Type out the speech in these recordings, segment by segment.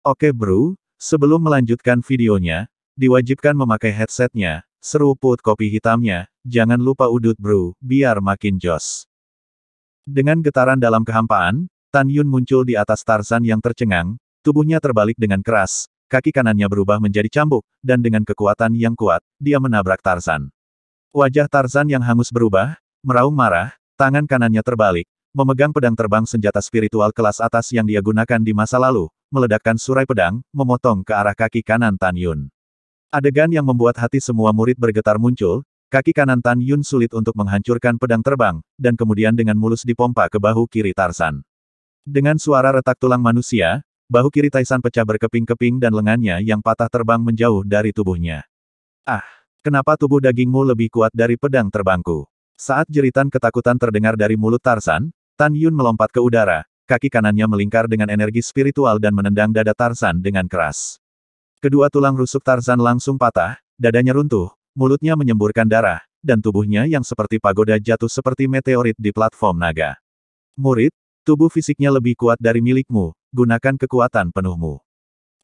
Oke bro, sebelum melanjutkan videonya, diwajibkan memakai headsetnya, seruput kopi hitamnya, jangan lupa udut bro, biar makin jos. Dengan getaran dalam kehampaan, Tan Yun muncul di atas Tarzan yang tercengang, tubuhnya terbalik dengan keras, kaki kanannya berubah menjadi cambuk, dan dengan kekuatan yang kuat, dia menabrak Tarzan. Wajah Tarzan yang hangus berubah, meraung marah, tangan kanannya terbalik, memegang pedang terbang senjata spiritual kelas atas yang dia gunakan di masa lalu, meledakkan surai pedang, memotong ke arah kaki kanan Tan Yun. Adegan yang membuat hati semua murid bergetar muncul, kaki kanan Tan Yun sulit untuk menghancurkan pedang terbang, dan kemudian dengan mulus dipompa ke bahu kiri Tarzan. Dengan suara retak tulang manusia, bahu kiri Tarzan pecah berkeping-keping dan lengannya yang patah terbang menjauh dari tubuhnya. Ah! Kenapa tubuh dagingmu lebih kuat dari pedang terbangku? Saat jeritan ketakutan terdengar dari mulut Tarzan, Tan Yun melompat ke udara, kaki kanannya melingkar dengan energi spiritual dan menendang dada Tarzan dengan keras. Kedua tulang rusuk Tarzan langsung patah, dadanya runtuh, mulutnya menyemburkan darah, dan tubuhnya yang seperti pagoda jatuh seperti meteorit di platform naga. Murid, tubuh fisiknya lebih kuat dari milikmu, gunakan kekuatan penuhmu.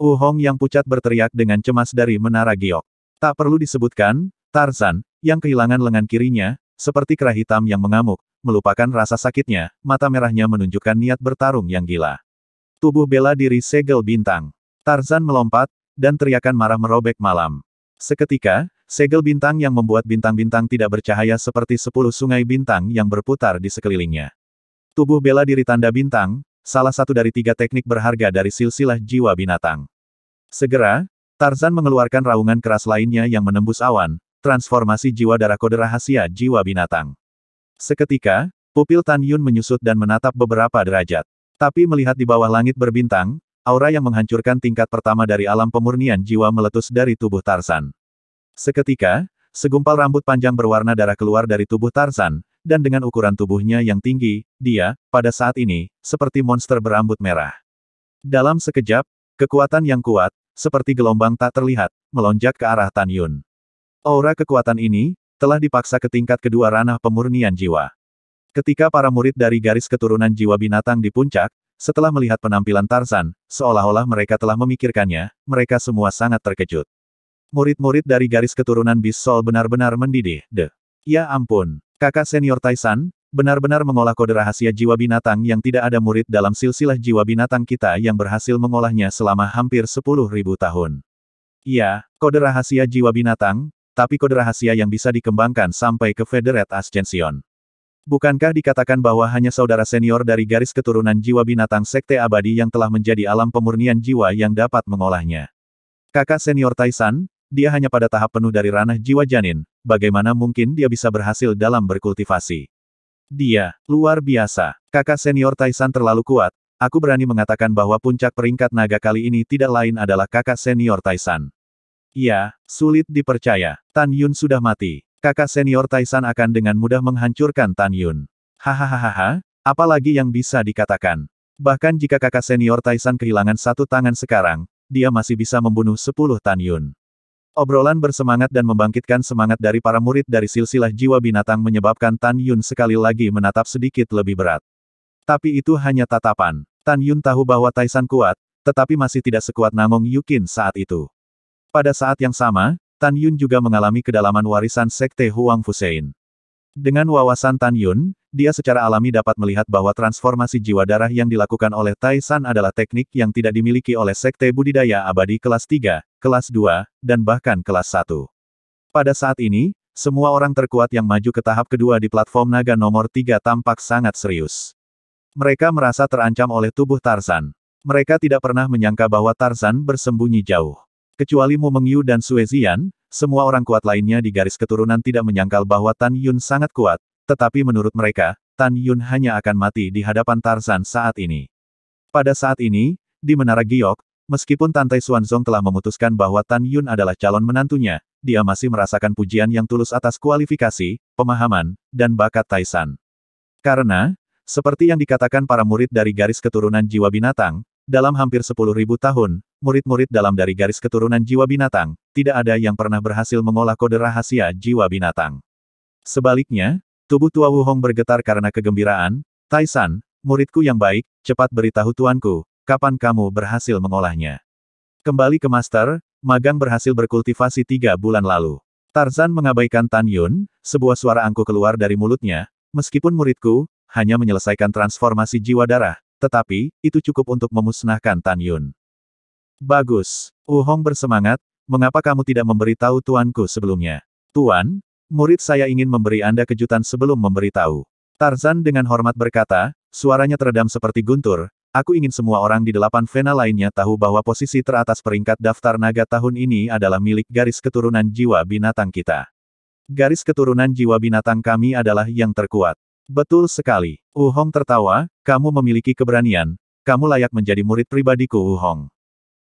Hong yang pucat berteriak dengan cemas dari menara giok. Tak perlu disebutkan, Tarzan, yang kehilangan lengan kirinya, seperti kera hitam yang mengamuk, melupakan rasa sakitnya, mata merahnya menunjukkan niat bertarung yang gila. Tubuh bela diri segel bintang. Tarzan melompat, dan teriakan marah merobek malam. Seketika, segel bintang yang membuat bintang-bintang tidak bercahaya seperti 10 sungai bintang yang berputar di sekelilingnya. Tubuh bela diri tanda bintang, salah satu dari 3 teknik berharga dari silsilah jiwa binatang. Segera, Tarzan mengeluarkan raungan keras lainnya yang menembus awan, transformasi jiwa darah kode rahasia jiwa binatang. Seketika, pupil Tan Yun menyusut dan menatap beberapa derajat. Tapi melihat di bawah langit berbintang, aura yang menghancurkan tingkat pertama dari alam pemurnian jiwa meletus dari tubuh Tarzan. Seketika, segumpal rambut panjang berwarna darah keluar dari tubuh Tarzan, dan dengan ukuran tubuhnya yang tinggi, dia, pada saat ini, seperti monster berambut merah. Dalam sekejap, kekuatan yang kuat, seperti gelombang tak terlihat, melonjak ke arah Tan Yun. Aura kekuatan ini, telah dipaksa ke tingkat kedua ranah pemurnian jiwa. Ketika para murid dari garis keturunan jiwa binatang di puncak, setelah melihat penampilan Tarzan, seolah-olah mereka telah memikirkannya, mereka semua sangat terkejut. Murid-murid dari garis keturunan Beast Soul benar-benar mendidih, Ya ampun, kakak senior Tarzan, benar-benar mengolah kode rahasia jiwa binatang yang tidak ada murid dalam silsilah jiwa binatang kita yang berhasil mengolahnya selama hampir 10.000 tahun. Ya, kode rahasia jiwa binatang, tapi kode rahasia yang bisa dikembangkan sampai ke Federate Ascension. Bukankah dikatakan bahwa hanya saudara senior dari garis keturunan jiwa binatang sekte abadi yang telah menjadi alam pemurnian jiwa yang dapat mengolahnya? Kakak senior Tarzan, dia hanya pada tahap penuh dari ranah jiwa janin, bagaimana mungkin dia bisa berhasil dalam berkultivasi? Dia, luar biasa. Kakak senior Tarzan terlalu kuat, aku berani mengatakan bahwa puncak peringkat naga kali ini tidak lain adalah kakak senior Tarzan. Ya, sulit dipercaya. Tan Yun sudah mati. Kakak senior Tarzan akan dengan mudah menghancurkan Tan Yun. Hahaha, apalagi yang bisa dikatakan. Bahkan jika kakak senior Tarzan kehilangan satu tangan sekarang, dia masih bisa membunuh 10 Tan Yun. Obrolan bersemangat dan membangkitkan semangat dari para murid dari silsilah jiwa binatang menyebabkan Tan Yun sekali lagi menatap sedikit lebih berat. Tapi itu hanya tatapan. Tan Yun tahu bahwa Tarzan kuat, tetapi masih tidak sekuat Namong Yukin saat itu. Pada saat yang sama, Tan Yun juga mengalami kedalaman warisan sekte Huang Fusein. Dengan wawasan Tan Yun, dia secara alami dapat melihat bahwa transformasi jiwa darah yang dilakukan oleh Tarzan adalah teknik yang tidak dimiliki oleh sekte budidaya abadi kelas 3, kelas 2, dan bahkan kelas 1. Pada saat ini, semua orang terkuat yang maju ke tahap kedua di platform naga nomor 3 tampak sangat serius. Mereka merasa terancam oleh tubuh Tarzan. Mereka tidak pernah menyangka bahwa Tarzan bersembunyi jauh. Kecuali Mu Mengyu dan Sue Zian, semua orang kuat lainnya di garis keturunan tidak menyangkal bahwa Tan Yun sangat kuat, tetapi menurut mereka, Tan Yun hanya akan mati di hadapan Tarzan saat ini. Pada saat ini, di Menara Giok, meskipun Tante Xuanzong telah memutuskan bahwa Tan Yun adalah calon menantunya, dia masih merasakan pujian yang tulus atas kualifikasi, pemahaman, dan bakat Tarzan. Karena, seperti yang dikatakan para murid dari garis keturunan jiwa binatang, dalam hampir 10.000 tahun, murid-murid dalam dari garis keturunan jiwa binatang, tidak ada yang pernah berhasil mengolah kode rahasia jiwa binatang. Sebaliknya, tubuh tua Wu Hong bergetar karena kegembiraan. Tarzan, muridku yang baik, cepat beritahu tuanku, kapan kamu berhasil mengolahnya. Kembali ke Master, magang berhasil berkultivasi 3 bulan lalu. Tarzan mengabaikan Tan Yun, sebuah suara angkuh keluar dari mulutnya, meskipun muridku, hanya menyelesaikan transformasi jiwa darah, tetapi, itu cukup untuk memusnahkan Tan Yun. Bagus. Hong bersemangat, mengapa kamu tidak memberitahu tuanku sebelumnya? Tuan, murid saya ingin memberi Anda kejutan sebelum memberitahu. Tarzan dengan hormat berkata, suaranya teredam seperti guntur, aku ingin semua orang di 8 Vena lainnya tahu bahwa posisi teratas peringkat daftar naga tahun ini adalah milik garis keturunan jiwa binatang kita. Garis keturunan jiwa binatang kami adalah yang terkuat. Betul sekali. Hong tertawa, kamu memiliki keberanian, kamu layak menjadi murid pribadiku Hong.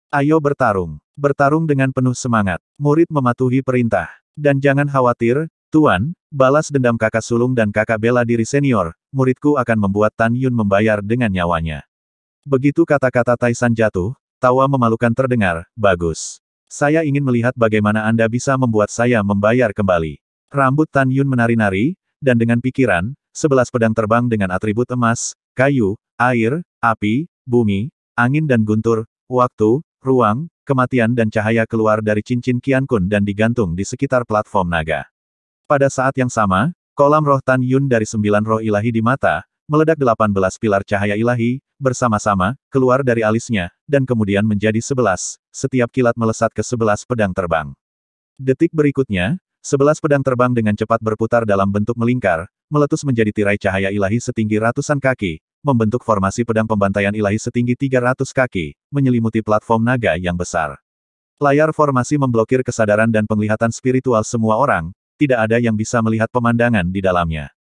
Ayo bertarung. Bertarung dengan penuh semangat. Murid mematuhi perintah. Dan jangan khawatir, Tuan, balas dendam kakak sulung dan kakak bela diri senior, muridku akan membuat Tan Yun membayar dengan nyawanya. Begitu kata-kata Taisan jatuh, tawa memalukan terdengar, bagus. Saya ingin melihat bagaimana Anda bisa membuat saya membayar kembali. Rambut Tan Yun menari-nari, dan dengan pikiran, 11 pedang terbang dengan atribut emas, kayu, air, api, bumi, angin dan guntur, waktu, ruang, kematian dan cahaya keluar dari cincin Qian Kun dan digantung di sekitar platform naga. Pada saat yang sama, kolam roh Tan Yun dari 9 roh ilahi di mata, meledak 18 pilar cahaya ilahi, bersama-sama, keluar dari alisnya, dan kemudian menjadi 11, setiap kilat melesat ke 11 pedang terbang. Detik berikutnya, 11 pedang terbang dengan cepat berputar dalam bentuk melingkar, meletus menjadi tirai cahaya ilahi setinggi ratusan kaki, membentuk formasi pedang pembantaian ilahi setinggi 300 kaki, menyelimuti platform naga yang besar. Layar formasi memblokir kesadaran dan penglihatan spiritual semua orang, tidak ada yang bisa melihat pemandangan di dalamnya.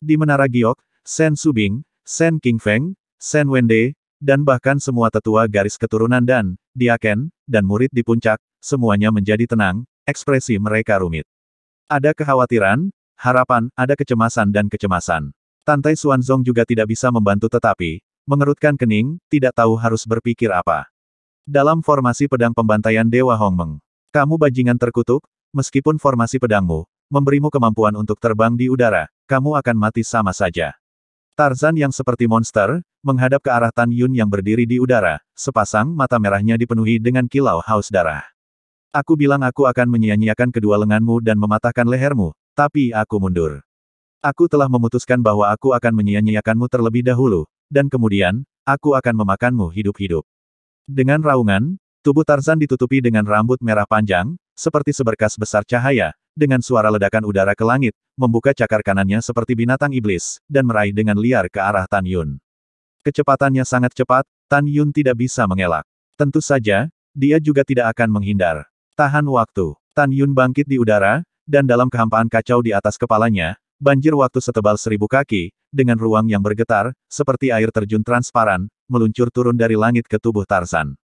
Di Menara Giok, Shen Subing, Shen Qingfeng, Shen Wende, dan bahkan semua tetua garis keturunan dan, diaken, dan murid di puncak, semuanya menjadi tenang, ekspresi mereka rumit. Ada kekhawatiran, harapan, ada kecemasan dan kecemasan. Tantai Xuanzong juga tidak bisa membantu tetapi, mengerutkan kening, tidak tahu harus berpikir apa. Dalam formasi pedang pembantaian Dewa Hongmeng, kamu bajingan terkutuk, meskipun formasi pedangmu, memberimu kemampuan untuk terbang di udara, kamu akan mati sama saja. Tarzan yang seperti monster, menghadap ke arah Tan Yun yang berdiri di udara, sepasang mata merahnya dipenuhi dengan kilau haus darah. Aku bilang aku akan menyia-nyiakan kedua lenganmu dan mematahkan lehermu, tapi aku mundur. Aku telah memutuskan bahwa aku akan menyia-nyiakanmu terlebih dahulu, dan kemudian, aku akan memakanmu hidup-hidup. Dengan raungan, tubuh Tarzan ditutupi dengan rambut merah panjang, seperti seberkas besar cahaya, dengan suara ledakan udara ke langit, membuka cakar kanannya seperti binatang iblis, dan meraih dengan liar ke arah Tan Yun. Kecepatannya sangat cepat, Tan Yun tidak bisa mengelak. Tentu saja, dia juga tidak akan menghindar. Tahan waktu. Tan Yun bangkit di udara, dan dalam kehampaan kacau di atas kepalanya, banjir waktu setebal 1000 kaki, dengan ruang yang bergetar, seperti air terjun transparan, meluncur turun dari langit ke tubuh Tarzan.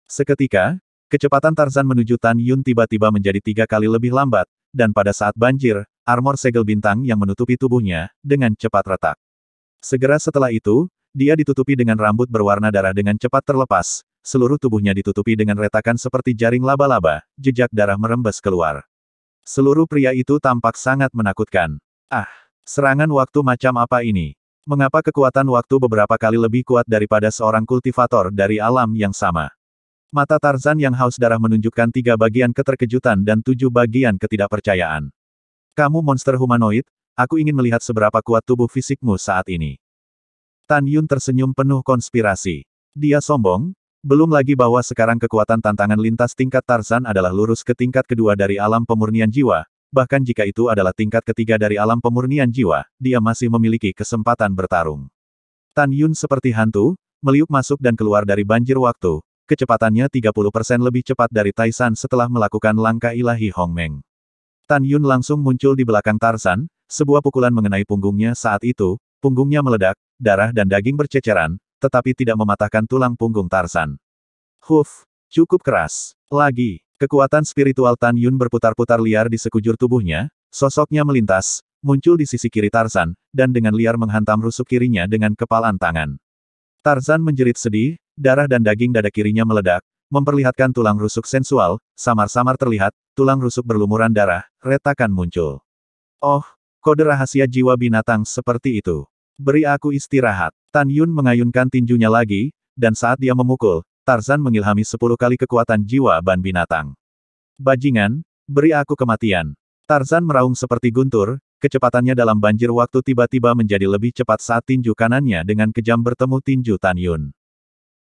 Seketika, kecepatan Tarzan menuju Tan Yun tiba-tiba menjadi 3 kali lebih lambat, dan pada saat banjir, armor segel bintang yang menutupi tubuhnya, dengan cepat retak. Segera setelah itu, dia ditutupi dengan rambut berwarna darah dengan cepat terlepas, seluruh tubuhnya ditutupi dengan retakan seperti jaring laba-laba, jejak darah merembes keluar. Seluruh pria itu tampak sangat menakutkan. Ah, serangan waktu macam apa ini? Mengapa kekuatan waktu beberapa kali lebih kuat daripada seorang kultivator dari alam yang sama? Mata Tarzan yang haus darah menunjukkan 3 bagian keterkejutan dan 7 bagian ketidakpercayaan. Kamu monster humanoid, aku ingin melihat seberapa kuat tubuh fisikmu saat ini. Tan Yun tersenyum penuh konspirasi. Dia sombong, belum lagi bahwa sekarang kekuatan tantangan lintas tingkat Tarzan adalah lurus ke tingkat kedua dari alam pemurnian jiwa, bahkan jika itu adalah tingkat ketiga dari alam pemurnian jiwa, dia masih memiliki kesempatan bertarung. Tan Yun seperti hantu, meliuk masuk dan keluar dari banjir waktu. Kecepatannya 30% lebih cepat dari Taisan setelah melakukan langkah ilahi Hongmeng. Tan Yun langsung muncul di belakang Tarzan, sebuah pukulan mengenai punggungnya saat itu, punggungnya meledak, darah dan daging berceceran, tetapi tidak mematahkan tulang punggung Tarzan. Huf, cukup keras. Lagi, kekuatan spiritual Tan Yun berputar-putar liar di sekujur tubuhnya, sosoknya melintas, muncul di sisi kiri Tarzan, dan dengan liar menghantam rusuk kirinya dengan kepalan tangan. Tarzan menjerit sedih, darah dan daging dada kirinya meledak, memperlihatkan tulang rusuk sensual, samar-samar terlihat, tulang rusuk berlumuran darah, retakan muncul. Oh, kode rahasia jiwa binatang seperti itu. Beri aku istirahat. Tan Yun mengayunkan tinjunya lagi, dan saat dia memukul, Tarzan mengilhami 10 kali kekuatan jiwa ban binatang. Bajingan, beri aku kematian. Tarzan meraung seperti guntur, kecepatannya dalam banjir waktu tiba-tiba menjadi lebih cepat saat tinju kanannya dengan kejam bertemu tinju Tan Yun.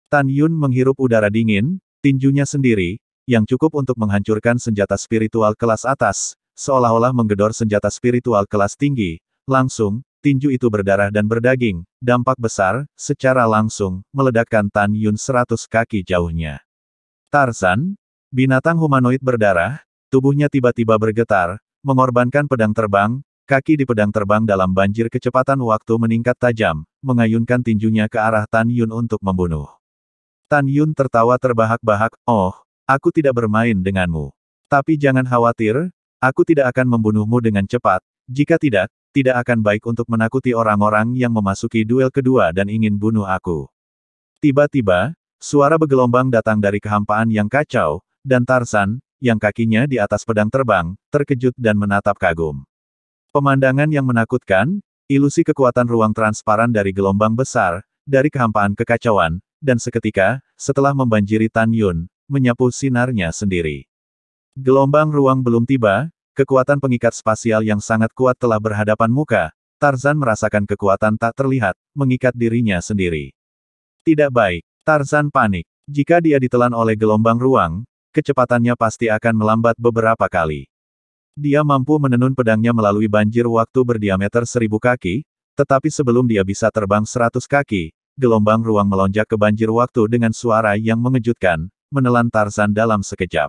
Tan Yun menghirup udara dingin, tinjunya sendiri, yang cukup untuk menghancurkan senjata spiritual kelas atas, seolah-olah menggedor senjata spiritual kelas tinggi. Langsung, tinju itu berdarah dan berdaging, dampak besar, secara langsung, meledakkan Tan Yun 100 kaki jauhnya. Tarzan, binatang humanoid berdarah, tubuhnya tiba-tiba bergetar, mengorbankan pedang terbang, kaki di pedang terbang dalam banjir kecepatan waktu meningkat tajam, mengayunkan tinjunya ke arah Tan Yun untuk membunuh. Tan Yun tertawa terbahak-bahak, "Oh, aku tidak bermain denganmu. Tapi jangan khawatir, aku tidak akan membunuhmu dengan cepat, jika tidak akan baik untuk menakuti orang-orang yang memasuki duel kedua dan ingin bunuh aku." Tiba-tiba, suara bergelombang datang dari kehampaan yang kacau, dan Tarzan, yang kakinya di atas pedang terbang, terkejut dan menatap kagum. Pemandangan yang menakutkan, ilusi kekuatan ruang transparan dari gelombang besar, dari kehampaan kekacauan, dan seketika, setelah membanjiri Tan Yun, menyapu sinarnya sendiri. Gelombang ruang belum tiba, kekuatan pengikat spasial yang sangat kuat telah berhadapan muka. Tarzan merasakan kekuatan tak terlihat, mengikat dirinya sendiri. Tidak baik. Tarzan panik. Jika dia ditelan oleh gelombang ruang, kecepatannya pasti akan melambat beberapa kali. Dia mampu menenun pedangnya melalui banjir waktu berdiameter 1000 kaki, tetapi sebelum dia bisa terbang 100 kaki, gelombang ruang melonjak ke banjir waktu dengan suara yang mengejutkan, menelan Tarzan dalam sekejap.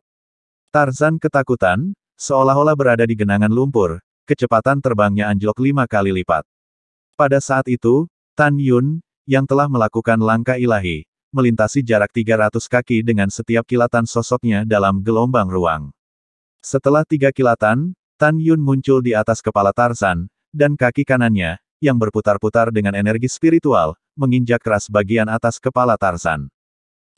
Tarzan ketakutan, seolah-olah berada di genangan lumpur, kecepatan terbangnya anjlok 5 kali lipat. Pada saat itu, Tan Yun, yang telah melakukan langkah ilahi, melintasi jarak 300 kaki dengan setiap kilatan sosoknya dalam gelombang ruang. Setelah 3 kilatan, Tan Yun muncul di atas kepala Tarzan, dan kaki kanannya, yang berputar-putar dengan energi spiritual, menginjak keras bagian atas kepala Tarzan.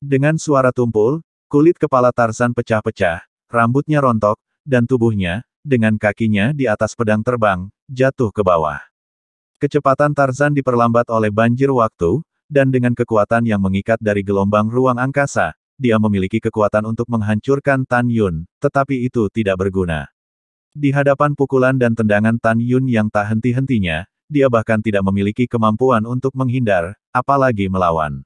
Dengan suara tumpul, kulit kepala Tarzan pecah-pecah, rambutnya rontok, dan tubuhnya, dengan kakinya di atas pedang terbang, jatuh ke bawah. Kecepatan Tarzan diperlambat oleh banjir waktu, dan dengan kekuatan yang mengikat dari gelombang ruang angkasa, dia memiliki kekuatan untuk menghancurkan Tan Yun, tetapi itu tidak berguna. Di hadapan pukulan dan tendangan Tan Yun yang tak henti-hentinya, dia bahkan tidak memiliki kemampuan untuk menghindar, apalagi melawan.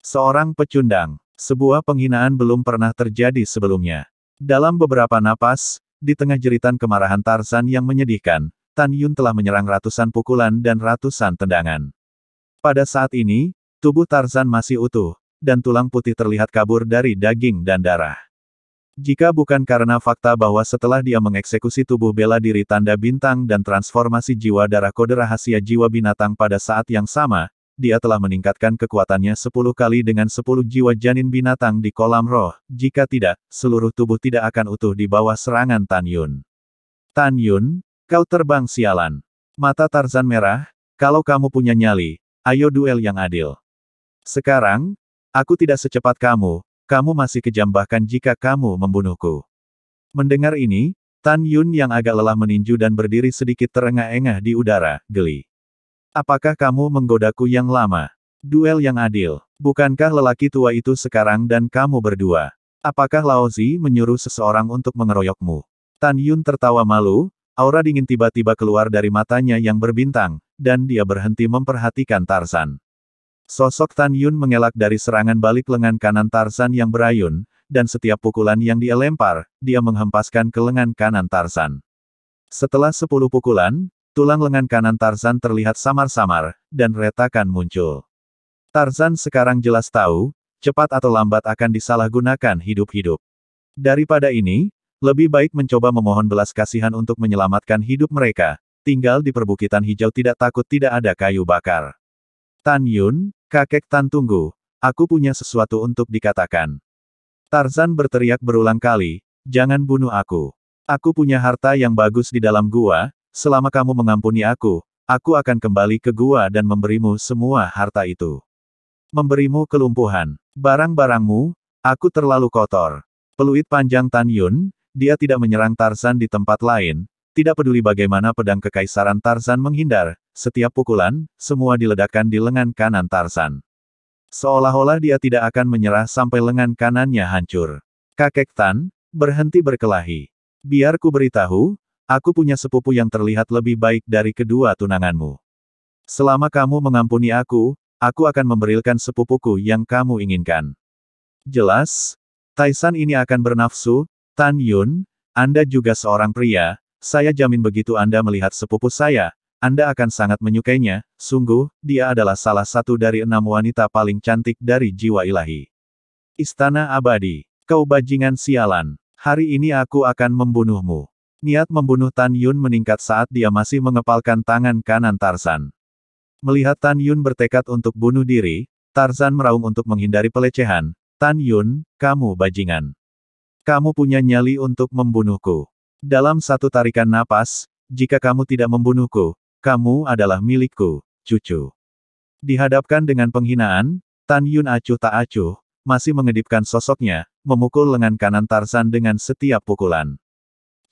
Seorang pecundang. Sebuah penghinaan belum pernah terjadi sebelumnya. Dalam beberapa napas, di tengah jeritan kemarahan Tarzan yang menyedihkan, Tan Yun telah menyerang ratusan pukulan dan ratusan tendangan. Pada saat ini, tubuh Tarzan masih utuh, dan tulang putih terlihat kabur dari daging dan darah. Jika bukan karena fakta bahwa setelah dia mengeksekusi tubuh bela diri tanda bintang dan transformasi jiwa darah kode rahasia jiwa binatang pada saat yang sama, dia telah meningkatkan kekuatannya 10 kali dengan 10 jiwa janin binatang di kolam roh, jika tidak, seluruh tubuh tidak akan utuh di bawah serangan Tan Yun. Tan Yun, kau terbang sialan. Mata Tarzan merah, kalau kamu punya nyali, ayo duel yang adil. Sekarang, aku tidak secepat kamu masih kejam bahkan jika kamu membunuhku. Mendengar ini, Tan Yun yang agak lelah meninju dan berdiri sedikit terengah-engah di udara, geli. Apakah kamu menggodaku yang lama? Duel yang adil. Bukankah lelaki tua itu sekarang dan kamu berdua? Apakah Lao Zi menyuruh seseorang untuk mengeroyokmu? Tan Yun tertawa malu, aura dingin tiba-tiba keluar dari matanya yang berbintang, dan dia berhenti memperhatikan Tarzan. Sosok Tan Yun mengelak dari serangan balik lengan kanan Tarzan yang berayun, dan setiap pukulan yang dia lempar, dia menghempaskan ke lengan kanan Tarzan. Setelah 10 pukulan, tulang lengan kanan Tarzan terlihat samar-samar, dan retakan muncul. Tarzan sekarang jelas tahu, cepat atau lambat akan disalahgunakan hidup-hidup. Daripada ini, lebih baik mencoba memohon belas kasihan untuk menyelamatkan hidup mereka, tinggal di perbukitan hijau tidak takut tidak ada kayu bakar. Tan Yun, kakek Tan tunggu, aku punya sesuatu untuk dikatakan. Tarzan berteriak berulang kali, jangan bunuh aku. Aku punya harta yang bagus di dalam gua. Selama kamu mengampuni aku akan kembali ke gua dan memberimu semua harta itu. Memberimu kelumpuhan. Barang-barangmu, aku terlalu kotor. Peluit panjang Tan Yun, dia tidak menyerang Tarzan di tempat lain, tidak peduli bagaimana pedang kekaisaran Tarzan menghindar, setiap pukulan, semua diledakkan di lengan kanan Tarzan. Seolah-olah dia tidak akan menyerah sampai lengan kanannya hancur. Kakek Tan, berhenti berkelahi. Biar ku beritahu, aku punya sepupu yang terlihat lebih baik dari kedua tunanganmu. Selama kamu mengampuni aku akan memberikan sepupuku yang kamu inginkan. Jelas, Taisan ini akan bernafsu. Tan Yun, Anda juga seorang pria, saya jamin begitu Anda melihat sepupu saya, Anda akan sangat menyukainya, sungguh, dia adalah salah satu dari 6 wanita paling cantik dari jiwa ilahi. Istana Abadi, kau bajingan sialan, hari ini aku akan membunuhmu. Niat membunuh Tan Yun meningkat saat dia masih mengepalkan tangan kanan Tarzan. Melihat Tan Yun bertekad untuk bunuh diri, Tarzan meraung untuk menghindari pelecehan. Tan Yun, kamu bajingan. Kamu punya nyali untuk membunuhku. Dalam satu tarikan napas, jika kamu tidak membunuhku, kamu adalah milikku, cucu. Dihadapkan dengan penghinaan, Tan Yun acuh tak acuh, masih mengedipkan sosoknya, memukul lengan kanan Tarzan dengan setiap pukulan.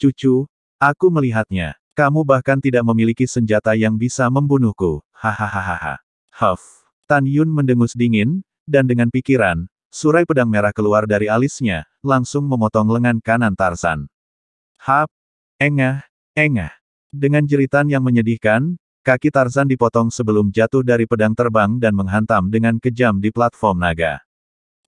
Cucu, aku melihatnya. Kamu bahkan tidak memiliki senjata yang bisa membunuhku. Hahaha. Huff. Tan Yun mendengus dingin, dan dengan pikiran, surai pedang merah keluar dari alisnya, langsung memotong lengan kanan Tarzan. Hap! Engah! Engah! Dengan jeritan yang menyedihkan, kaki Tarzan dipotong sebelum jatuh dari pedang terbang dan menghantam dengan kejam di platform naga.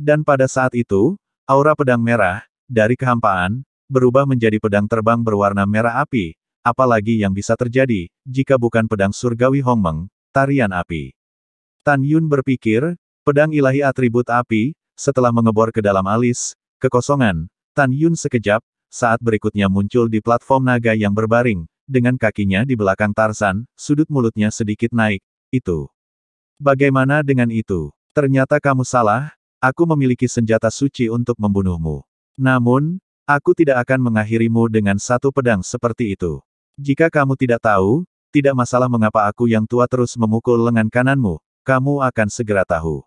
Dan pada saat itu, aura pedang merah, dari kehampaan, berubah menjadi pedang terbang berwarna merah api, apalagi yang bisa terjadi, jika bukan pedang surgawi Hongmeng, tarian api. Tan Yun berpikir, pedang ilahi atribut api, setelah mengebor ke dalam alis, kekosongan, Tan Yun sekejap, saat berikutnya muncul di platform naga yang berbaring, dengan kakinya di belakang Tarzan, sudut mulutnya sedikit naik, itu. Bagaimana dengan itu? Ternyata kamu salah, aku memiliki senjata suci untuk membunuhmu. Namun, aku tidak akan mengakhirimu dengan satu pedang seperti itu. Jika kamu tidak tahu, tidak masalah mengapa aku yang tua terus memukul lengan kananmu, kamu akan segera tahu.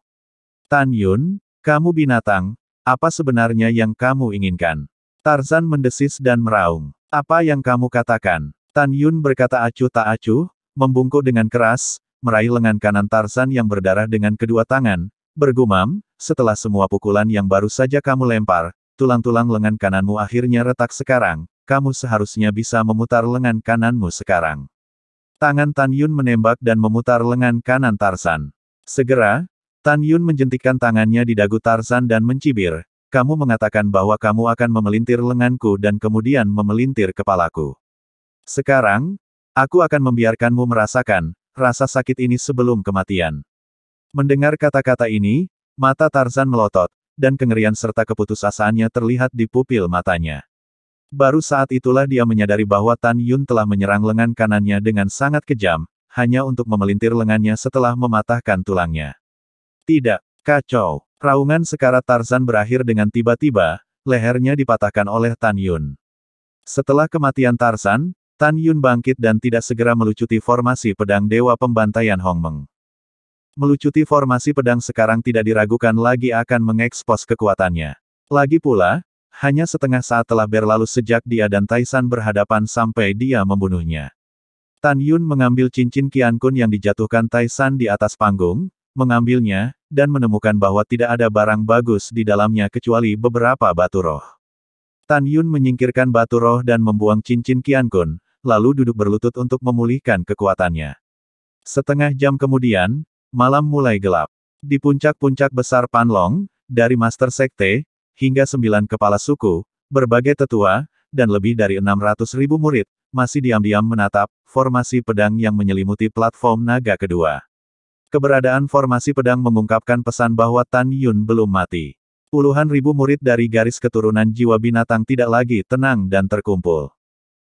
Tan Yun, kamu binatang, apa sebenarnya yang kamu inginkan? Tarzan mendesis dan meraung. Apa yang kamu katakan? Tan Yun berkata acuh tak acuh, membungkuk dengan keras, meraih lengan kanan Tarzan yang berdarah dengan kedua tangan, bergumam, setelah semua pukulan yang baru saja kamu lempar, tulang-tulang lengan kananmu akhirnya retak sekarang, kamu seharusnya bisa memutar lengan kananmu sekarang. Tangan Tan Yun menembak dan memutar lengan kanan Tarzan. Segera, Tan Yun menjentikkan tangannya di dagu Tarzan dan mencibir, kamu mengatakan bahwa kamu akan memelintir lenganku dan kemudian memelintir kepalaku. Sekarang, aku akan membiarkanmu merasakan rasa sakit ini sebelum kematian. Mendengar kata-kata ini, mata Tarzan melotot, dan kengerian serta keputusasaannya terlihat di pupil matanya. Baru saat itulah dia menyadari bahwa Tan Yun telah menyerang lengan kanannya dengan sangat kejam, hanya untuk memelintir lengannya setelah mematahkan tulangnya. Tidak, kacau. Raungan sekarat Tarzan berakhir dengan tiba-tiba, lehernya dipatahkan oleh Tan Yun. Setelah kematian Tarzan, Tan Yun bangkit dan tidak segera melucuti formasi pedang Dewa Pembantaian Hongmeng. Melucuti formasi pedang sekarang tidak diragukan lagi akan mengekspos kekuatannya. Lagi pula, hanya setengah saat telah berlalu sejak dia dan Taisan berhadapan sampai dia membunuhnya. Tan Yun mengambil cincin Qiankun yang dijatuhkan Taisan di atas panggung, mengambilnya, dan menemukan bahwa tidak ada barang bagus di dalamnya kecuali beberapa batu roh. Tan Yun menyingkirkan batu roh dan membuang cincin Qiankun, lalu duduk berlutut untuk memulihkan kekuatannya. Setengah jam kemudian, malam mulai gelap. Di puncak-puncak besar Panlong, dari Master Sekte, hingga 9 kepala suku, berbagai tetua, dan lebih dari 600.000 murid, masih diam-diam menatap formasi pedang yang menyelimuti platform naga kedua. Keberadaan formasi pedang mengungkapkan pesan bahwa Tan Yun belum mati. Puluhan ribu murid dari garis keturunan jiwa binatang tidak lagi tenang dan terkumpul.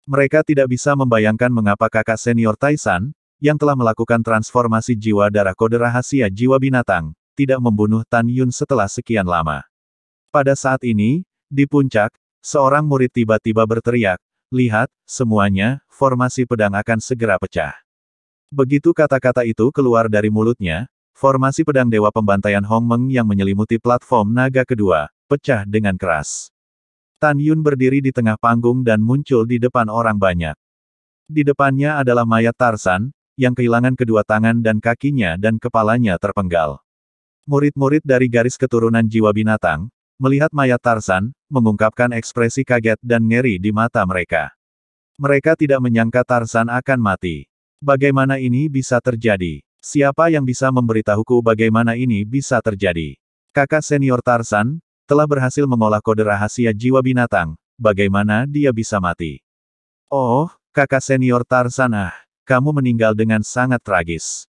Mereka tidak bisa membayangkan mengapa kakak senior Taisan, yang telah melakukan transformasi jiwa darah kode rahasia jiwa binatang, tidak membunuh Tan Yun setelah sekian lama. Pada saat ini, di puncak, seorang murid tiba-tiba berteriak, lihat, semuanya, formasi pedang akan segera pecah. Begitu kata-kata itu keluar dari mulutnya, formasi pedang Dewa Pembantaian Hongmeng yang menyelimuti platform naga kedua, pecah dengan keras. Tan Yun berdiri di tengah panggung dan muncul di depan orang banyak. Di depannya adalah mayat Tarzan, yang kehilangan kedua tangan dan kakinya dan kepalanya terpenggal. Murid-murid dari garis keturunan jiwa binatang, melihat mayat Tarzan, mengungkapkan ekspresi kaget dan ngeri di mata mereka. Mereka tidak menyangka Tarzan akan mati. Bagaimana ini bisa terjadi? Siapa yang bisa memberitahuku bagaimana ini bisa terjadi? Kakak senior Tarzan, telah berhasil mengolah kode rahasia jiwa binatang, bagaimana dia bisa mati? Oh, kakak senior Tarzan kamu meninggal dengan sangat tragis.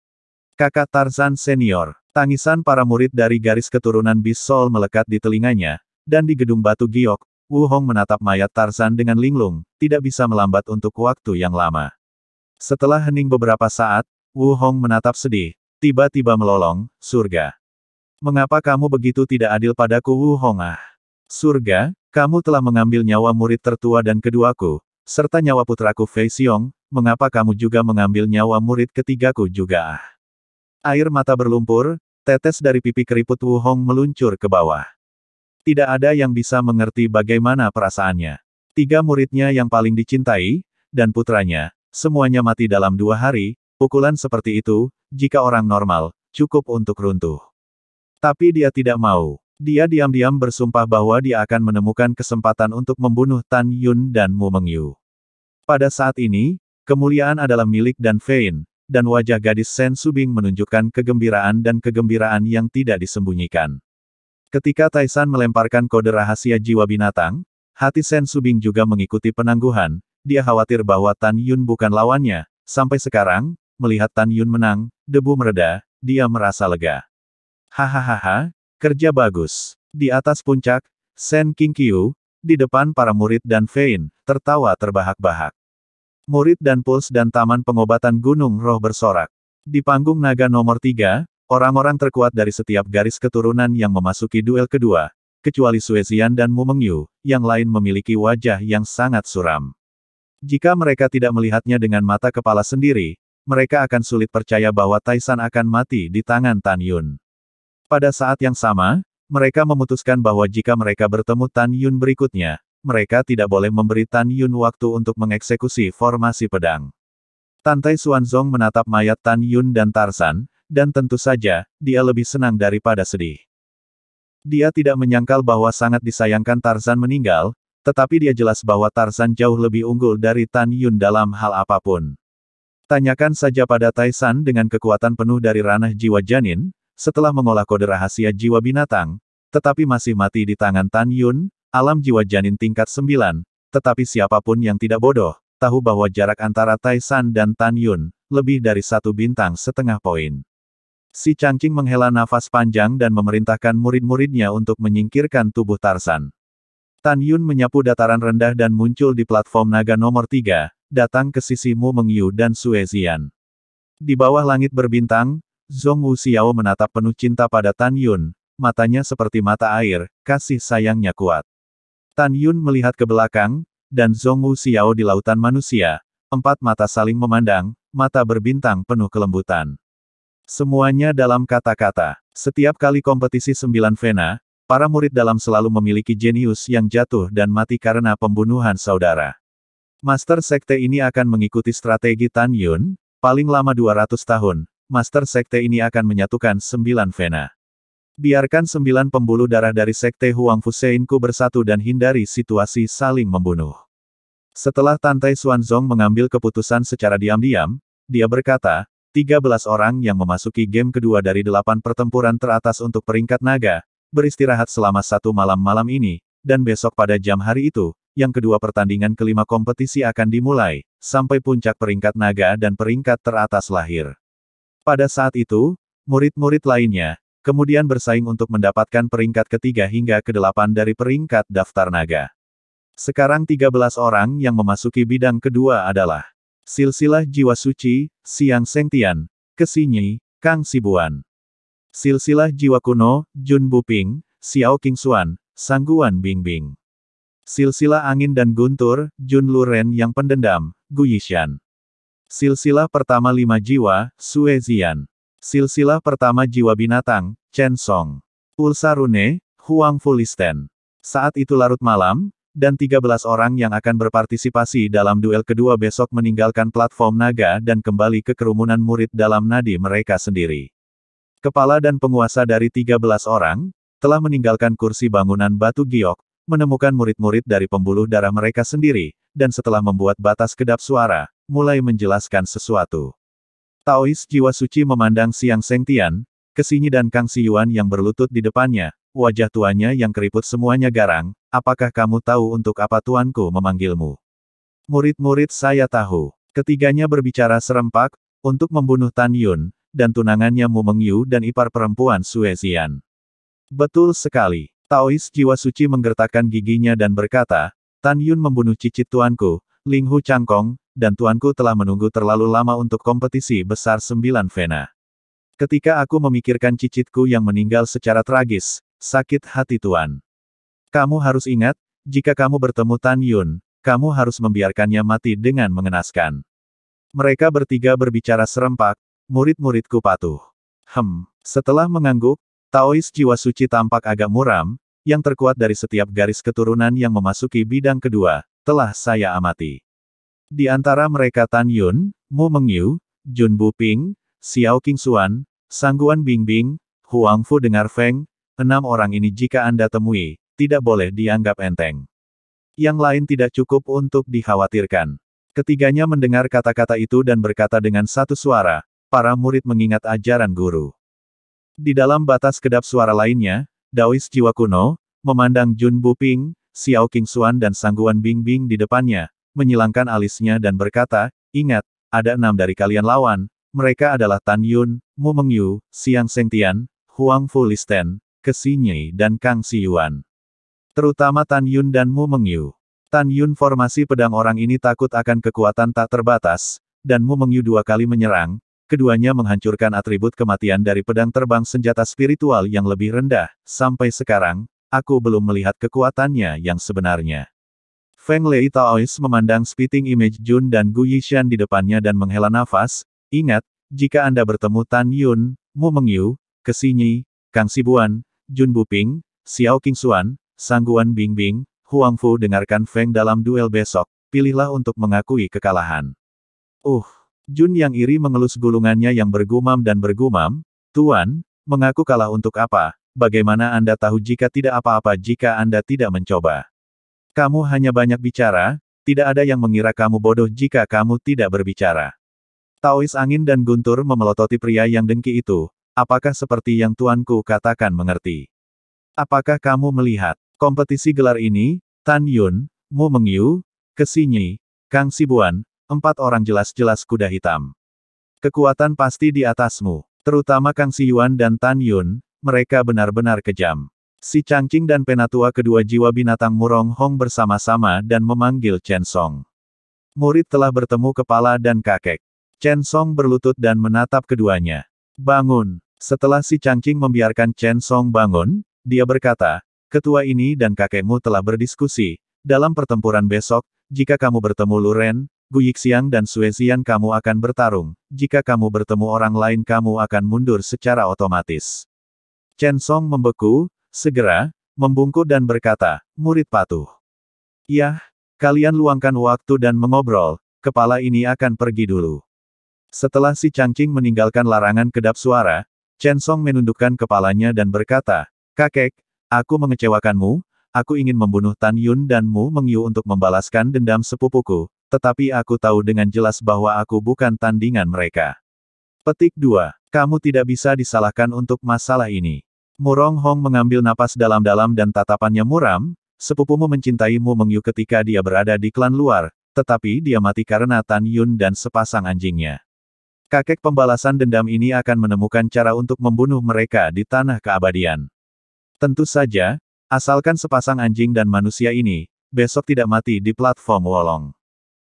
Kakak Tarzan senior, tangisan para murid dari garis keturunan Beast Soul melekat di telinganya, dan di gedung batu giok, Wu Hong menatap mayat Tarzan dengan linglung, tidak bisa melambat untuk waktu yang lama. Setelah hening beberapa saat, Wu Hong menatap sedih, tiba-tiba melolong, surga. Mengapa kamu begitu tidak adil padaku Wu Hong Surga, kamu telah mengambil nyawa murid tertua dan keduaku, serta nyawa putraku Fei Xiong, mengapa kamu juga mengambil nyawa murid ketigaku juga Air mata berlumpur, tetes dari pipi keriput Wu Hong meluncur ke bawah. Tidak ada yang bisa mengerti bagaimana perasaannya. 3 muridnya yang paling dicintai, dan putranya, semuanya mati dalam 2 hari, pukulan seperti itu, jika orang normal, cukup untuk runtuh. Tapi dia tidak mau. Dia diam-diam bersumpah bahwa dia akan menemukan kesempatan untuk membunuh Tan Yun dan Mu Mengyu. Pada saat ini, kemuliaan adalah milik Dan Fein, dan wajah gadis Sen Subing menunjukkan kegembiraan dan kegembiraan yang tidak disembunyikan. Ketika Taisan melemparkan kode rahasia jiwa binatang, hati Sen Subing juga mengikuti penangguhan, dia khawatir bahwa Tan Yun bukan lawannya, sampai sekarang, melihat Tan Yun menang, debu mereda, dia merasa lega. Hahaha, kerja bagus. Di atas puncak, Sen Qingqiu, di depan para murid Dan Fein, tertawa terbahak-bahak. Murid dan Puls dan Taman Pengobatan Gunung Roh bersorak. Di panggung naga nomor 3, orang-orang terkuat dari setiap garis keturunan yang memasuki duel kedua, kecuali Suezian dan Mu Mengyu, yang lain memiliki wajah yang sangat suram. Jika mereka tidak melihatnya dengan mata kepala sendiri, mereka akan sulit percaya bahwa Taisan akan mati di tangan Tan Yun. Pada saat yang sama, mereka memutuskan bahwa jika mereka bertemu Tan Yun berikutnya, mereka tidak boleh memberi Tan Yun waktu untuk mengeksekusi formasi pedang. Tantai Xuanzong menatap mayat Tan Yun dan Tarzan, dan tentu saja, dia lebih senang daripada sedih. Dia tidak menyangkal bahwa sangat disayangkan Tarzan meninggal, tetapi dia jelas bahwa Tarzan jauh lebih unggul dari Tan Yun dalam hal apapun. Tanyakan saja pada Taisan dengan kekuatan penuh dari ranah jiwa janin, setelah mengolah kode rahasia jiwa binatang, tetapi masih mati di tangan Tan Yun, alam jiwa janin tingkat 9, tetapi siapapun yang tidak bodoh, tahu bahwa jarak antara Taisan dan Tan Yun, lebih dari 1,5 bintang poin. Si Changqing menghela nafas panjang dan memerintahkan murid-muridnya untuk menyingkirkan tubuh Tarzan. Tan Yun menyapu dataran rendah dan muncul di platform naga nomor 3, datang ke sisi Mu Mengyu dan Suezian. Di bawah langit berbintang, Zhong Wuxiao menatap penuh cinta pada Tan Yun, matanya seperti mata air, kasih sayangnya kuat. Tan Yun melihat ke belakang, dan Zhong Wuxiao di lautan manusia, 4 mata saling memandang, mata berbintang penuh kelembutan. Semuanya dalam kata-kata. Setiap kali kompetisi 9 Vena, para murid dalam selalu memiliki jenius yang jatuh dan mati karena pembunuhan saudara. Master Sekte ini akan mengikuti strategi Tan Yun, paling lama 200 tahun, Master Sekte ini akan menyatukan 9 Vena. Biarkan 9 pembuluh darah dari Sekte Huang Fuseinku bersatu dan hindari situasi saling membunuh. Setelah Tantai Xuanzong mengambil keputusan secara diam-diam, dia berkata, 13 orang yang memasuki game kedua dari 8 pertempuran teratas untuk peringkat naga, beristirahat selama 1 malam ini, dan besok pada jam hari itu, yang kedua pertandingan kelima kompetisi akan dimulai, sampai puncak peringkat naga dan peringkat teratas lahir. Pada saat itu, murid-murid lainnya, kemudian bersaing untuk mendapatkan peringkat ketiga hingga ke-8 dari peringkat daftar naga. Sekarang 13 orang yang memasuki bidang kedua adalah Silsilah Jiwa Suci, Xiang Sengtian, Kesinyi, Kang Sibuan. Silsilah Jiwa Kuno, Jun Buping, Xiao Qingxuan, Sangguan Bingbing. Silsilah Angin dan Guntur, Jun Luren yang pendendam, Gu Yishan. Silsilah pertama 5 jiwa, Sue Zian. Silsilah pertama jiwa binatang, Chen Song. Pulsa Rune, Huang Fulisten. Saat itu larut malam, dan 13 orang yang akan berpartisipasi dalam duel kedua besok meninggalkan platform naga dan kembali ke kerumunan murid dalam nadi mereka sendiri. Kepala dan penguasa dari 13 orang, telah meninggalkan kursi bangunan batu giok, menemukan murid-murid dari pembuluh darah mereka sendiri, dan setelah membuat batas kedap suara, mulai menjelaskan sesuatu. Taois jiwa suci memandang Siang Sengtian, Kesinyi dan Kang Siyuan yang berlutut di depannya, wajah tuannya yang keriput semuanya garang, apakah kamu tahu untuk apa tuanku memanggilmu? Murid-murid saya tahu. Ketiganya berbicara serempak, untuk membunuh Tan Yun, dan tunangannya Mu Mengyu dan ipar perempuan Sue Zian. Betul sekali. Taois jiwa suci menggertakkan giginya dan berkata, Tan Yun membunuh cicit tuanku, Ling Hu Changkong, dan tuanku telah menunggu terlalu lama untuk kompetisi besar 9 Vena. Ketika aku memikirkan cicitku yang meninggal secara tragis, sakit hati tuan. Kamu harus ingat, jika kamu bertemu Tan Yun, kamu harus membiarkannya mati dengan mengenaskan. Mereka bertiga berbicara serempak, murid-muridku patuh. Setelah mengangguk, Taois jiwa suci tampak agak muram, yang terkuat dari setiap garis keturunan yang memasuki bidang kedua, telah saya amati. Di antara mereka Tan Yun, Mu Mengyu, Jun Buping, Xiao Qingxuan, Sangguan Bingbing, Huang Fu dengar Feng, 6 orang ini jika Anda temui, tidak boleh dianggap enteng. Yang lain tidak cukup untuk dikhawatirkan. Ketiganya mendengar kata-kata itu dan berkata dengan satu suara, para murid mengingat ajaran guru. Di dalam batas kedap suara lainnya, Daois jiwa kuno, memandang Jun Buping, Xiao Qingxuan dan Sangguan Bingbing di depannya, menyilangkan alisnya dan berkata, ingat, ada 6 dari kalian lawan, mereka adalah Tan Yun, Mu Mengyu, Siang Sengtian, Huang Fu Listen, Kesinyi dan Kang Siyuan. Terutama Tan Yun dan Mu Mengyu. Tan Yun formasi pedang orang ini takut akan kekuatan tak terbatas, dan Mu Mengyu 2 kali menyerang, keduanya menghancurkan atribut kematian dari pedang terbang senjata spiritual yang lebih rendah, sampai sekarang, aku belum melihat kekuatannya yang sebenarnya. Feng Lei Taois memandang spitting image Jun dan Gu Yishan di depannya dan menghela nafas, ingat, jika Anda bertemu Tan Yun, Mu Mengyu, Kesinyi, Kang Sibuan, Jun Buping, Xiao Qingxuan, Sangguan Bingbing, Huang Fu dengarkan Feng dalam duel besok, pilihlah untuk mengakui kekalahan. Jun yang iri mengelus gulungannya yang bergumam dan bergumam, Tuan, mengaku kalah untuk apa, bagaimana Anda tahu jika tidak apa-apa jika Anda tidak mencoba? Kamu hanya banyak bicara, tidak ada yang mengira kamu bodoh jika kamu tidak berbicara. Taois angin dan guntur memelototi pria yang dengki itu, apakah seperti yang tuanku katakan mengerti? Apakah kamu melihat, kompetisi gelar ini, Tan Yun, Mu Mengyu, Kesinyi, Kang Sibuan, 4 orang jelas-jelas kuda hitam. Kekuatan pasti di atasmu, terutama Kang Siyuan dan Tan Yun, mereka benar-benar kejam. Si Changqing dan penatua kedua jiwa binatang Murong Hong bersama-sama dan memanggil Chen Song. Murid telah bertemu kepala dan kakek. Chen Song berlutut dan menatap keduanya. Bangun. Setelah si Changqing membiarkan Chen Song bangun, dia berkata, ketua ini dan kakekmu telah berdiskusi. Dalam pertempuran besok, jika kamu bertemu Luren, Gu Yixiang dan Sue Zian kamu akan bertarung. Jika kamu bertemu orang lain kamu akan mundur secara otomatis. Chen Song membeku, segera, membungkuk dan berkata, murid patuh. Yah, kalian luangkan waktu dan mengobrol, kepala ini akan pergi dulu. Setelah si Changqing meninggalkan larangan kedap suara, Chen Song menundukkan kepalanya dan berkata, kakek, aku mengecewakanmu, aku ingin membunuh Tan Yun dan Mu Mengyu untuk membalaskan dendam sepupuku, tetapi aku tahu dengan jelas bahwa aku bukan tandingan mereka. Petik 2. Kamu tidak bisa disalahkan untuk masalah ini. Murong Hong mengambil napas dalam-dalam dan tatapannya muram, sepupumu mencintai Mu Mengyu ketika dia berada di klan luar, tetapi dia mati karena Tan Yun dan sepasang anjingnya. Kakek pembalasan dendam ini akan menemukan cara untuk membunuh mereka di tanah keabadian. Tentu saja, asalkan sepasang anjing dan manusia ini, besok tidak mati di platform Wolong.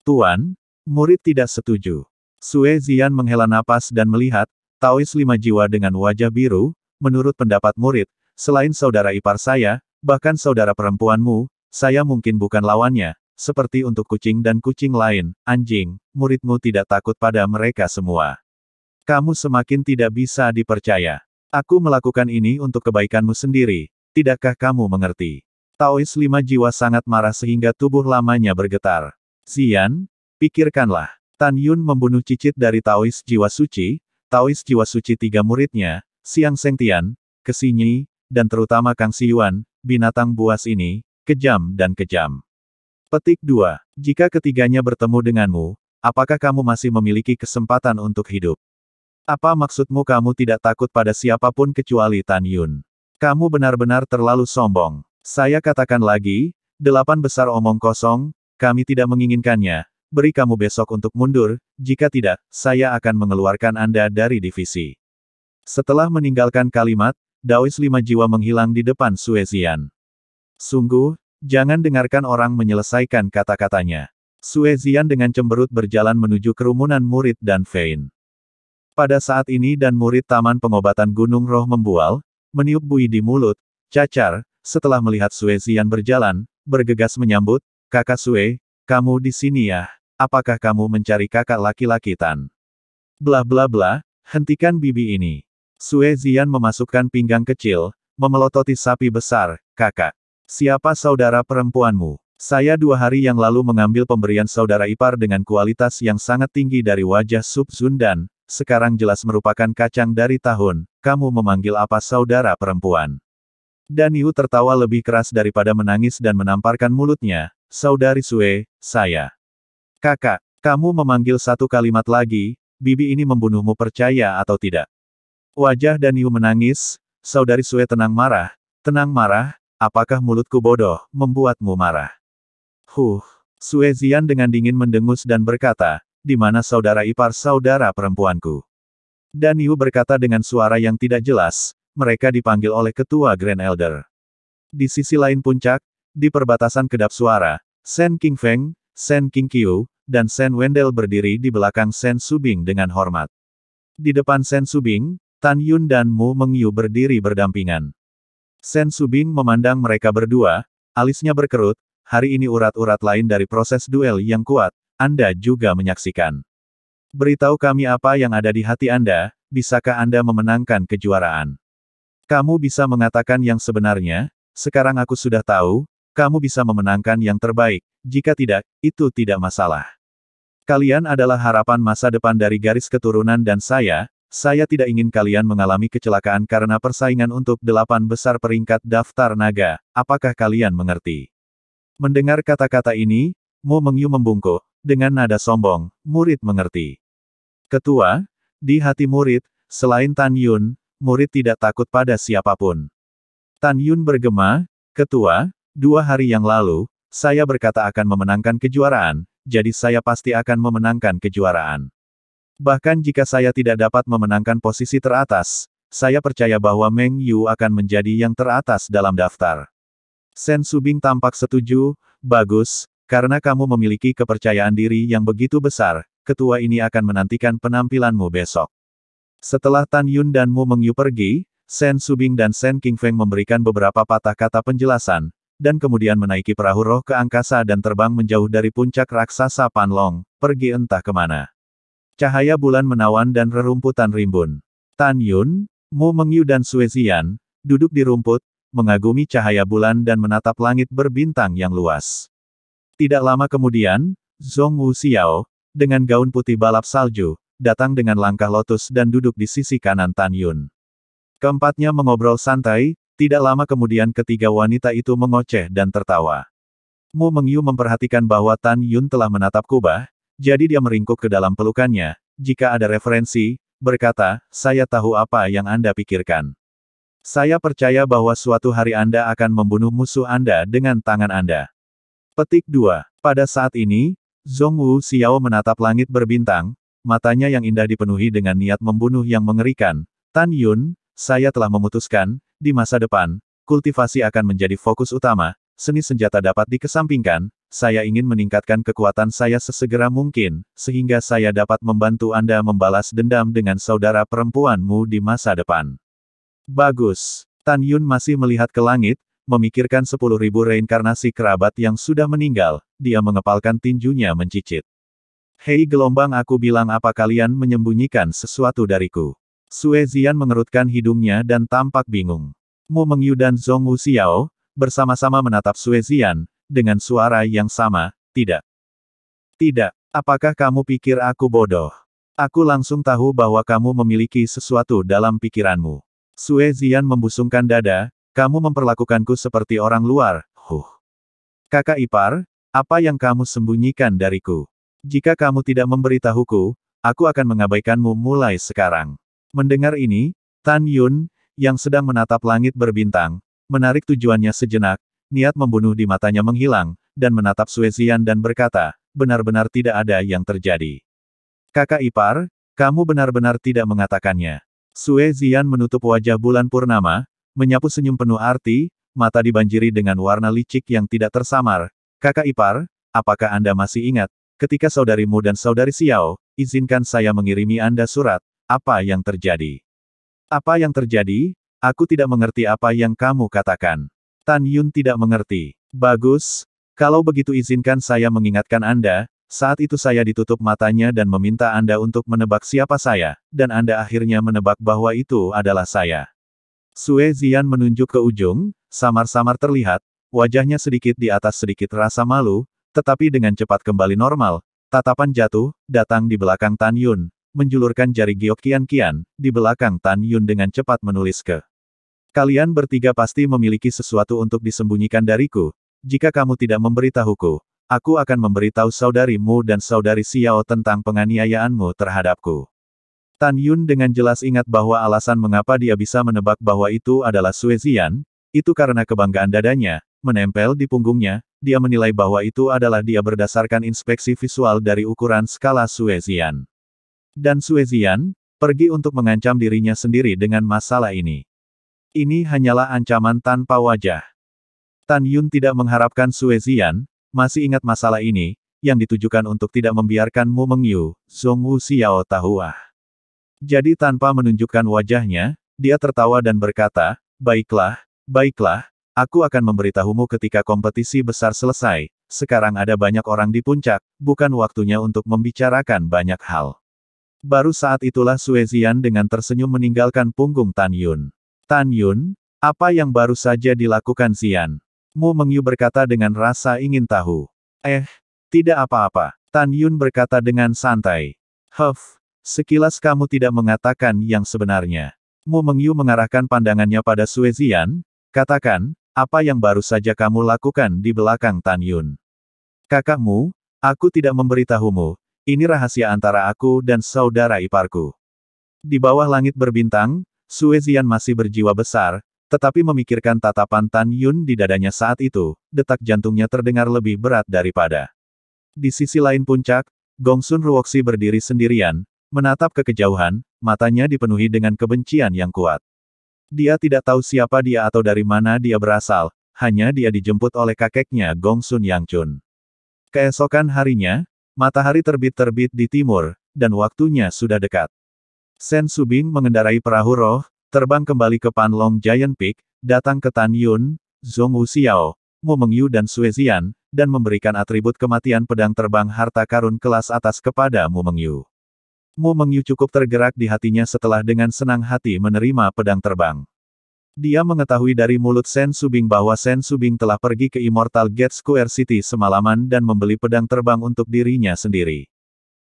Tuan, murid tidak setuju. Sue Zian menghela napas dan melihat, Taois 5 jiwa dengan wajah biru, menurut pendapat murid, selain saudara ipar saya, bahkan saudara perempuanmu, saya mungkin bukan lawannya, seperti untuk kucing dan kucing lain, anjing, muridmu tidak takut pada mereka semua. Kamu semakin tidak bisa dipercaya. Aku melakukan ini untuk kebaikanmu sendiri, tidakkah kamu mengerti? Taois 5 jiwa sangat marah sehingga tubuh lamanya bergetar. Zian, pikirkanlah, Tan Yun membunuh cicit dari Taois jiwa suci 3 muridnya, Siang Sengtian, Kesinyi, dan terutama Kang Siyuan, binatang buas ini, kejam dan kejam. Petik 2. Jika ketiganya bertemu denganmu, apakah kamu masih memiliki kesempatan untuk hidup? Apa maksudmu kamu tidak takut pada siapapun kecuali Tan Yun? Kamu benar-benar terlalu sombong. Saya katakan lagi, 8 besar omong kosong, kami tidak menginginkannya, beri kamu besok untuk mundur, jika tidak, saya akan mengeluarkan Anda dari divisi. Setelah meninggalkan kalimat, Daois 5 jiwa menghilang di depan Sue Zian. Sungguh, jangan dengarkan orang menyelesaikan kata-katanya. Sue Zian dengan cemberut berjalan menuju kerumunan murid dan Fein. Pada saat ini dan murid Taman Pengobatan Gunung Roh membual, meniup buih di mulut, cacar, setelah melihat Sue Zian berjalan, bergegas menyambut, "Kakak Sue, kamu di sini ya? Apakah kamu mencari kakak laki-laki Tan?" Blah blah blah, hentikan bibi ini. Sue Zian memasukkan pinggang kecil, memelototi sapi besar, "Kakak. Siapa saudara perempuanmu?" Saya 2 hari yang lalu mengambil pemberian saudara ipar dengan kualitas yang sangat tinggi dari wajah Sub Zundan, sekarang jelas merupakan kacang dari tahun, kamu memanggil apa saudara perempuan? Dan Yu tertawa lebih keras daripada menangis dan menamparkan mulutnya, "Saudari Sue, saya." "Kakak, kamu memanggil satu kalimat lagi, bibi ini membunuhmu percaya atau tidak?" Wajah Dan Yu menangis, "Saudari Sue tenang marah, apakah mulutku bodoh, membuatmu marah?" Sue Zian dengan dingin mendengus dan berkata, "Di mana saudara ipar saudara perempuanku?" Dan Yu berkata dengan suara yang tidak jelas, "Mereka dipanggil oleh ketua Grand Elder." Di sisi lain puncak, di perbatasan kedap suara, Sen King Feng, Sen King Qiu, dan Sen Wendell berdiri di belakang Sen Subing dengan hormat. Di depan Sen Subing, Tan Yun dan Mu Mengyu berdiri berdampingan. Sen Subing memandang mereka berdua, alisnya berkerut, "Hari ini urat-urat lain dari proses duel yang kuat, Anda juga menyaksikan. Beritahu kami apa yang ada di hati Anda, bisakah Anda memenangkan kejuaraan? Kamu bisa mengatakan yang sebenarnya, sekarang aku sudah tahu, kamu bisa memenangkan yang terbaik, jika tidak, itu tidak masalah. Kalian adalah harapan masa depan dari garis keturunan dan saya tidak ingin kalian mengalami kecelakaan karena persaingan untuk 8 besar peringkat daftar naga, apakah kalian mengerti?" Mendengar kata-kata ini, Mu Mengyu membungkuk, dengan nada sombong, "Murid mengerti." "Ketua, di hati murid, selain Tan Yun, murid tidak takut pada siapapun." Tan Yun bergema, "Ketua, 2 hari yang lalu, saya berkata akan memenangkan kejuaraan, jadi saya pasti akan memenangkan kejuaraan. Bahkan jika saya tidak dapat memenangkan posisi teratas, saya percaya bahwa Meng Yu akan menjadi yang teratas dalam daftar." Sen Subing tampak setuju, "Bagus, karena kamu memiliki kepercayaan diri yang begitu besar, ketua ini akan menantikan penampilanmu besok." Setelah Tan Yun dan Mu Mengyu pergi, Sen Subing dan Sen King Feng memberikan beberapa patah kata penjelasan, dan kemudian menaiki perahu roh ke angkasa dan terbang menjauh dari puncak raksasa Panlong, pergi entah kemana. Cahaya bulan menawan dan rerumputan rimbun. Tan Yun, Mu Mengyu dan Sue Zian, duduk di rumput, mengagumi cahaya bulan dan menatap langit berbintang yang luas. Tidak lama kemudian, Zhong Wu Xiao, dengan gaun putih balap salju, datang dengan langkah lotus dan duduk di sisi kanan Tan Yun. Keempatnya mengobrol santai, tidak lama kemudian ketiga wanita itu mengoceh dan tertawa. Mu Mengyu memperhatikan bahwa Tan Yun telah menatap kubah, jadi dia meringkuk ke dalam pelukannya, jika ada referensi, berkata, "Saya tahu apa yang Anda pikirkan. Saya percaya bahwa suatu hari Anda akan membunuh musuh Anda dengan tangan Anda." Petik 2. Pada saat ini, Zhong Wu Xiao menatap langit berbintang, matanya yang indah dipenuhi dengan niat membunuh yang mengerikan. "Tan Yun, saya telah memutuskan, di masa depan, kultivasi akan menjadi fokus utama, seni senjata dapat dikesampingkan, saya ingin meningkatkan kekuatan saya sesegera mungkin, sehingga saya dapat membantu Anda membalas dendam dengan saudara perempuanmu di masa depan." Bagus. Tan Yun masih melihat ke langit, memikirkan 10.000 reinkarnasi kerabat yang sudah meninggal, dia mengepalkan tinjunya mencicit. "Hei gelombang, aku bilang apa kalian menyembunyikan sesuatu dariku?" Sue Zian mengerutkan hidungnya dan tampak bingung. Mu Mengyu dan Zhong Wu Xiao, bersama-sama menatap Sue Zian, dengan suara yang sama, "Tidak. Tidak. Apakah kamu pikir aku bodoh? Aku langsung tahu bahwa kamu memiliki sesuatu dalam pikiranmu. Sue Zian membusungkan dada, kamu memperlakukanku seperti orang luar, Kakak ipar, apa yang kamu sembunyikan dariku? Jika kamu tidak memberitahuku, aku akan mengabaikanmu mulai sekarang. Mendengar ini, Tan Yun, yang sedang menatap langit berbintang, menarik tujuannya sejenak, niat membunuh di matanya menghilang, dan menatap Sue Zian dan berkata, benar-benar tidak ada yang terjadi. Kakak ipar, kamu benar-benar tidak mengatakannya. Sue Zian menutup wajah bulan purnama, menyapu senyum penuh arti, mata dibanjiri dengan warna licik yang tidak tersamar. Kakak ipar, apakah Anda masih ingat, ketika saudarimu dan saudari Xiao, izinkan saya mengirimi Anda surat, apa yang terjadi? Apa yang terjadi? Aku tidak mengerti apa yang kamu katakan. Tan Yun tidak mengerti. Bagus, kalau begitu izinkan saya mengingatkan Anda, saat itu saya ditutup matanya dan meminta Anda untuk menebak siapa saya, dan Anda akhirnya menebak bahwa itu adalah saya. Sue Zian menunjuk ke ujung, samar-samar terlihat, wajahnya sedikit di atas sedikit rasa malu, tetapi dengan cepat kembali normal, tatapan jatuh, datang di belakang Tan Yun, menjulurkan jari giok kian-kian, di belakang Tan Yun dengan cepat menulis ke. Kalian bertiga pasti memiliki sesuatu untuk disembunyikan dariku, jika kamu tidak memberitahuku, aku akan memberitahu saudarimu dan saudari Xiao tentang penganiayaanmu terhadapku. Tan Yun dengan jelas ingat bahwa alasan mengapa dia bisa menebak bahwa itu adalah Sue Zian, itu karena kebanggaan dadanya, menempel di punggungnya, dia menilai bahwa itu adalah dia berdasarkan inspeksi visual dari ukuran skala Sue Zian. Dan Sue Zian, pergi untuk mengancam dirinya sendiri dengan masalah ini. Ini hanyalah ancaman tanpa wajah. Tan Yun tidak mengharapkan Sue Zian, masih ingat masalah ini, yang ditujukan untuk tidak membiarkan Mu Mengyu, Zhongwu Xiao tahu. Jadi tanpa menunjukkan wajahnya, dia tertawa dan berkata, baiklah, baiklah, aku akan memberitahumu ketika kompetisi besar selesai, sekarang ada banyak orang di puncak, bukan waktunya untuk membicarakan banyak hal. Baru saat itulah Sue Zian dengan tersenyum meninggalkan punggung Tan Yun. Tan Yun, apa yang baru saja dilakukan Zian? Mu Mengyu berkata dengan rasa ingin tahu. Tidak apa-apa, Tan Yun berkata dengan santai. Sekilas kamu tidak mengatakan yang sebenarnya. Mu Mengyu mengarahkan pandangannya pada Sue Zian, katakan, apa yang baru saja kamu lakukan di belakang Tan Yun. Kakakmu, aku tidak memberitahumu, ini rahasia antara aku dan saudara iparku. Di bawah langit berbintang, Sue Zian masih berjiwa besar, tetapi memikirkan tatapan Tan Yun di dadanya saat itu, detak jantungnya terdengar lebih berat daripada. Di sisi lain puncak, Gongsun Ruoxi berdiri sendirian, menatap ke kejauhan, matanya dipenuhi dengan kebencian yang kuat. Dia tidak tahu siapa dia atau dari mana dia berasal, hanya dia dijemput oleh kakeknya Gongsun Yangchun. Keesokan harinya, matahari terbit-terbit di timur, dan waktunya sudah dekat. Sen Subing mengendarai perahu roh, terbang kembali ke Panlong Giant Peak, datang ke Tan Yun, Zhongwu Xiao, Mu Mengyu dan Sue Zian, dan memberikan atribut kematian pedang terbang harta karun kelas atas kepada Mu Mengyu. Mu Mengyu cukup tergerak di hatinya setelah dengan senang hati menerima pedang terbang. Dia mengetahui dari mulut Sen Subing bahwa Sen Subing telah pergi ke Immortal Gate Square City semalaman dan membeli pedang terbang untuk dirinya sendiri.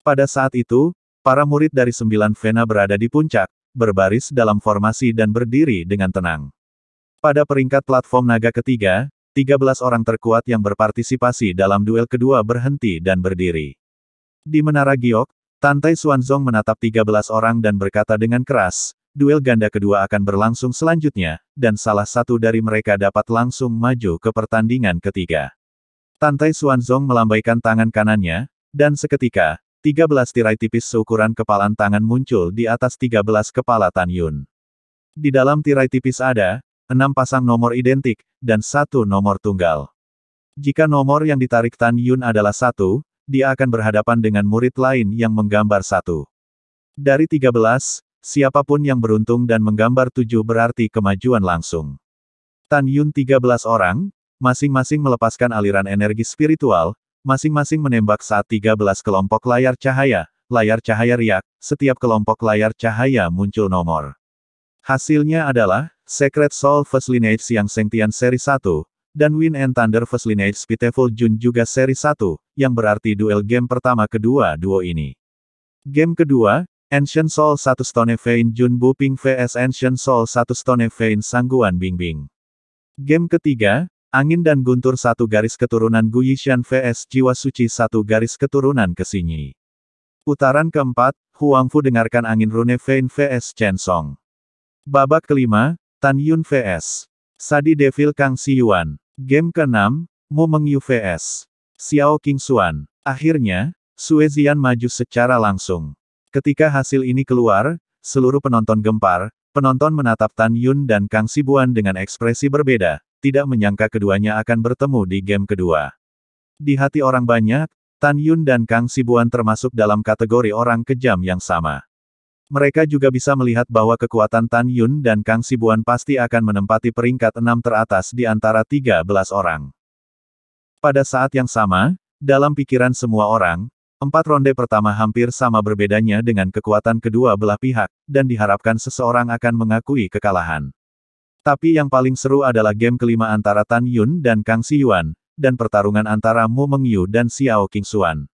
Pada saat itu, para murid dari 9 Vena berada di puncak, berbaris dalam formasi dan berdiri dengan tenang. Pada peringkat platform naga ketiga, 13 orang terkuat yang berpartisipasi dalam duel kedua berhenti dan berdiri. Di Menara Giok, Tantai Xuanzong menatap 13 orang dan berkata dengan keras, duel ganda kedua akan berlangsung selanjutnya, dan salah satu dari mereka dapat langsung maju ke pertandingan ketiga. Tantai Xuanzong melambaikan tangan kanannya, dan seketika, 13 tirai tipis seukuran kepalan tangan muncul di atas 13 kepala Tan Yun. Di dalam tirai tipis ada 6 pasang nomor identik, dan 1 nomor tunggal. Jika nomor yang ditarik Tan Yun adalah 1, dia akan berhadapan dengan murid lain yang menggambar 1. Dari 13, siapapun yang beruntung dan menggambar 7 berarti kemajuan langsung. Tan Yun 13 orang, masing-masing melepaskan aliran energi spiritual, masing-masing menembak saat 13 kelompok layar cahaya riak, setiap kelompok layar cahaya muncul nomor. Hasilnya adalah, Secret Soul First Lineage Yang Sengtian seri 1, dan Wind and Thunder First Lineage Pitiful Jun juga seri 1, yang berarti duel game pertama kedua duo ini. Game kedua, Ancient Soul 1 Stone Vein Jun Buping vs Ancient Soul 1 Stone Vein Sangguan Bingbing. Game ketiga, Angin dan Guntur 1 garis keturunan Gu Yishan vs Jiwa Suci 1 garis keturunan Kesinyi. Putaran keempat, Huangfu dengarkan Angin Rune Vein vs Chen Song. Babak kelima, Tan Yun vs Sadi Devil Kang Si Yuan. Game keenam, Mu Mengyu vs Xiao King Xuan. Akhirnya, Sue Zian maju secara langsung. Ketika hasil ini keluar, seluruh penonton gempar, penonton menatap Tan Yun dan Kang Sibuan dengan ekspresi berbeda, tidak menyangka keduanya akan bertemu di game kedua. Di hati orang banyak, Tan Yun dan Kang Sibuan termasuk dalam kategori orang kejam yang sama. Mereka juga bisa melihat bahwa kekuatan Tan Yun dan Kang Sibuan pasti akan menempati peringkat 6 teratas di antara 13 orang. Pada saat yang sama, dalam pikiran semua orang, 4 ronde pertama hampir sama berbedanya dengan kekuatan kedua belah pihak, dan diharapkan seseorang akan mengakui kekalahan. Tapi yang paling seru adalah game kelima antara Tan Yun dan Kang Si Yuan, dan pertarungan antara Mu Mengyu dan Xiao King Xuan.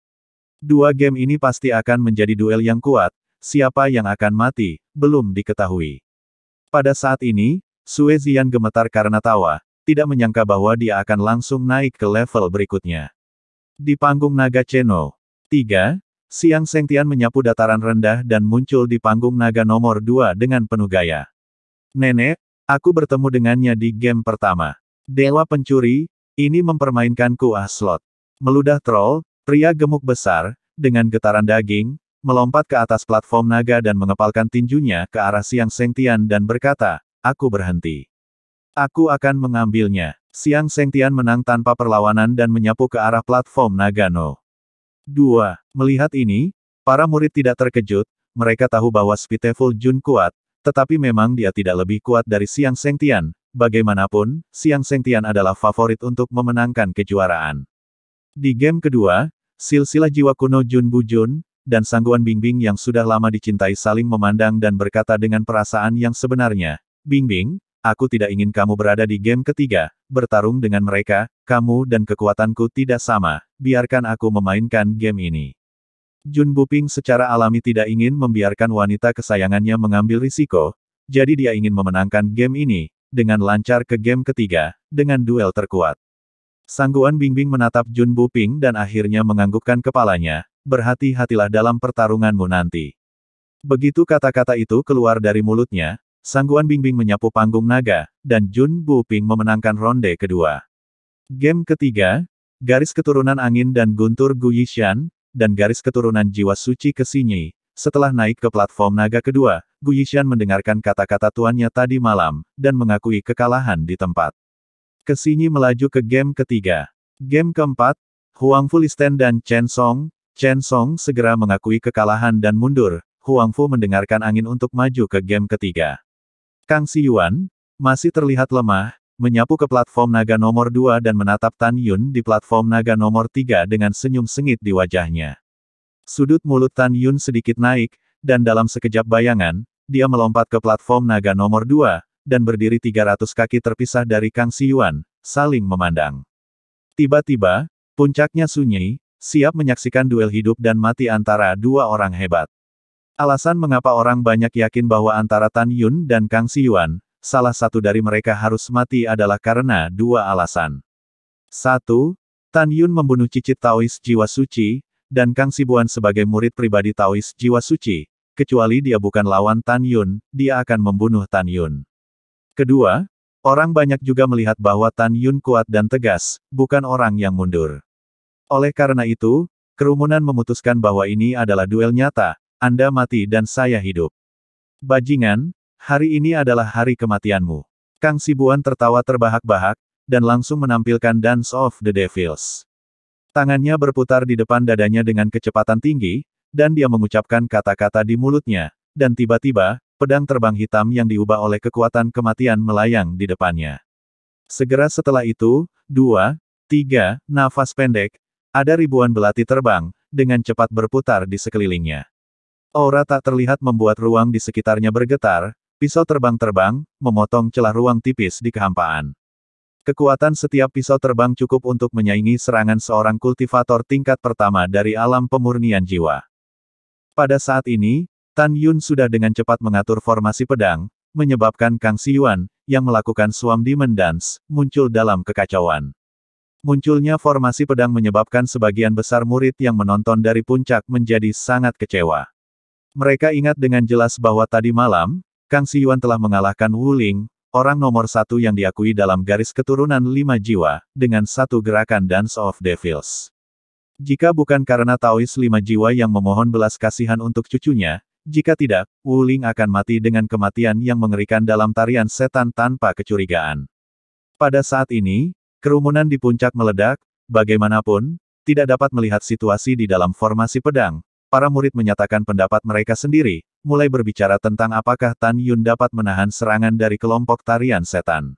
Dua game ini pasti akan menjadi duel yang kuat, siapa yang akan mati, belum diketahui. Pada saat ini, Sue Zian gemetar karena tawa, tidak menyangka bahwa dia akan langsung naik ke level berikutnya. Di panggung Naga Cheno 3, Xiang Sengtian menyapu dataran rendah dan muncul di panggung naga nomor 2 dengan penuh gaya. Nenek, aku bertemu dengannya di game pertama. Dewa pencuri, ini mempermainkanku slot. Meludah troll, pria gemuk besar, dengan getaran daging, melompat ke atas platform naga dan mengepalkan tinjunya ke arah Xiang Sengtian dan berkata, aku berhenti. Aku akan mengambilnya. Xiang Sengtian menang tanpa perlawanan dan menyapu ke arah platform Nagano. 2. Melihat ini, para murid tidak terkejut, mereka tahu bahwa Spiteful Jun kuat, tetapi memang dia tidak lebih kuat dari Xiang Sengtian. Bagaimanapun, Xiang Sengtian adalah favorit untuk memenangkan kejuaraan. Di game kedua, silsilah jiwa kuno Jun Bu Jun, dan Sangguan Bingbing yang sudah lama dicintai saling memandang dan berkata dengan perasaan yang sebenarnya, Bingbing, aku tidak ingin kamu berada di game ketiga, bertarung dengan mereka, kamu dan kekuatanku tidak sama, biarkan aku memainkan game ini. Jun Buping secara alami tidak ingin membiarkan wanita kesayangannya mengambil risiko, jadi dia ingin memenangkan game ini, dengan lancar ke game ketiga, dengan duel terkuat. Sangguan Bingbing menatap Jun Buping dan akhirnya menganggukkan kepalanya, berhati-hatilah dalam pertarunganmu nanti. Begitu kata-kata itu keluar dari mulutnya, Sangguan Bingbing menyapu panggung naga, dan Jun Buping memenangkan ronde kedua. Game ketiga, garis keturunan Angin dan Guntur Gu Yishan, dan garis keturunan Jiwa Suci Kesinyi. Setelah naik ke platform naga kedua, Gu Yishan mendengarkan kata-kata tuannya tadi malam, dan mengakui kekalahan di tempat. Kesinyi melaju ke game ketiga. Game keempat, Huangfu Listen dan Chen Song. Chen Song segera mengakui kekalahan dan mundur. Huangfu mendengarkan Angin untuk maju ke game ketiga. Kang Si Yuan, masih terlihat lemah, menyapu ke platform naga nomor 2 dan menatap Tan Yun di platform naga nomor 3 dengan senyum sengit di wajahnya. Sudut mulut Tan Yun sedikit naik, dan dalam sekejap bayangan, dia melompat ke platform naga nomor 2, dan berdiri 300 kaki terpisah dari Kang Si Yuan, saling memandang. Tiba-tiba, puncaknya sunyi, siap menyaksikan duel hidup dan mati antara dua orang hebat. Alasan mengapa orang banyak yakin bahwa antara Tan Yun dan Kang Si Yuan, salah satu dari mereka harus mati adalah karena dua alasan. 1. Tan Yun membunuh cicit Taois Jiwa Suci, dan Kang Sibuan sebagai murid pribadi Taois Jiwa Suci. Kecuali dia bukan lawan Tan Yun, dia akan membunuh Tan Yun. Kedua, orang banyak juga melihat bahwa Tan Yun kuat dan tegas, bukan orang yang mundur. Oleh karena itu, kerumunan memutuskan bahwa ini adalah duel nyata, Anda mati dan saya hidup. Bajingan, hari ini adalah hari kematianmu. Kang Sibuan tertawa terbahak-bahak, dan langsung menampilkan Dance of the Devils. Tangannya berputar di depan dadanya dengan kecepatan tinggi, dan dia mengucapkan kata-kata di mulutnya, dan tiba-tiba, pedang terbang hitam yang diubah oleh kekuatan kematian melayang di depannya. Segera setelah itu, 2, 3, nafas pendek, ada ribuan belati terbang, dengan cepat berputar di sekelilingnya. Aura tak terlihat membuat ruang di sekitarnya bergetar, pisau terbang-terbang, memotong celah ruang tipis di kehampaan. Kekuatan setiap pisau terbang cukup untuk menyaingi serangan seorang kultivator tingkat pertama dari alam pemurnian jiwa. Pada saat ini, Tan Yun sudah dengan cepat mengatur formasi pedang, menyebabkan Kang Siyuan, yang melakukan Swarm Demon Dance, muncul dalam kekacauan. Munculnya formasi pedang menyebabkan sebagian besar murid yang menonton dari puncak menjadi sangat kecewa. Mereka ingat dengan jelas bahwa tadi malam, Kang Siyuan telah mengalahkan Wu Ling, orang nomor satu yang diakui dalam garis keturunan 5 jiwa, dengan satu gerakan Dance of Devils. Jika bukan karena Taois 5 jiwa yang memohon belas kasihan untuk cucunya, jika tidak, Wu Ling akan mati dengan kematian yang mengerikan dalam tarian setan tanpa kecurigaan. Pada saat ini, kerumunan di puncak meledak, bagaimanapun, tidak dapat melihat situasi di dalam formasi pedang. Para murid menyatakan pendapat mereka sendiri, mulai berbicara tentang apakah Tan Yun dapat menahan serangan dari kelompok tarian setan.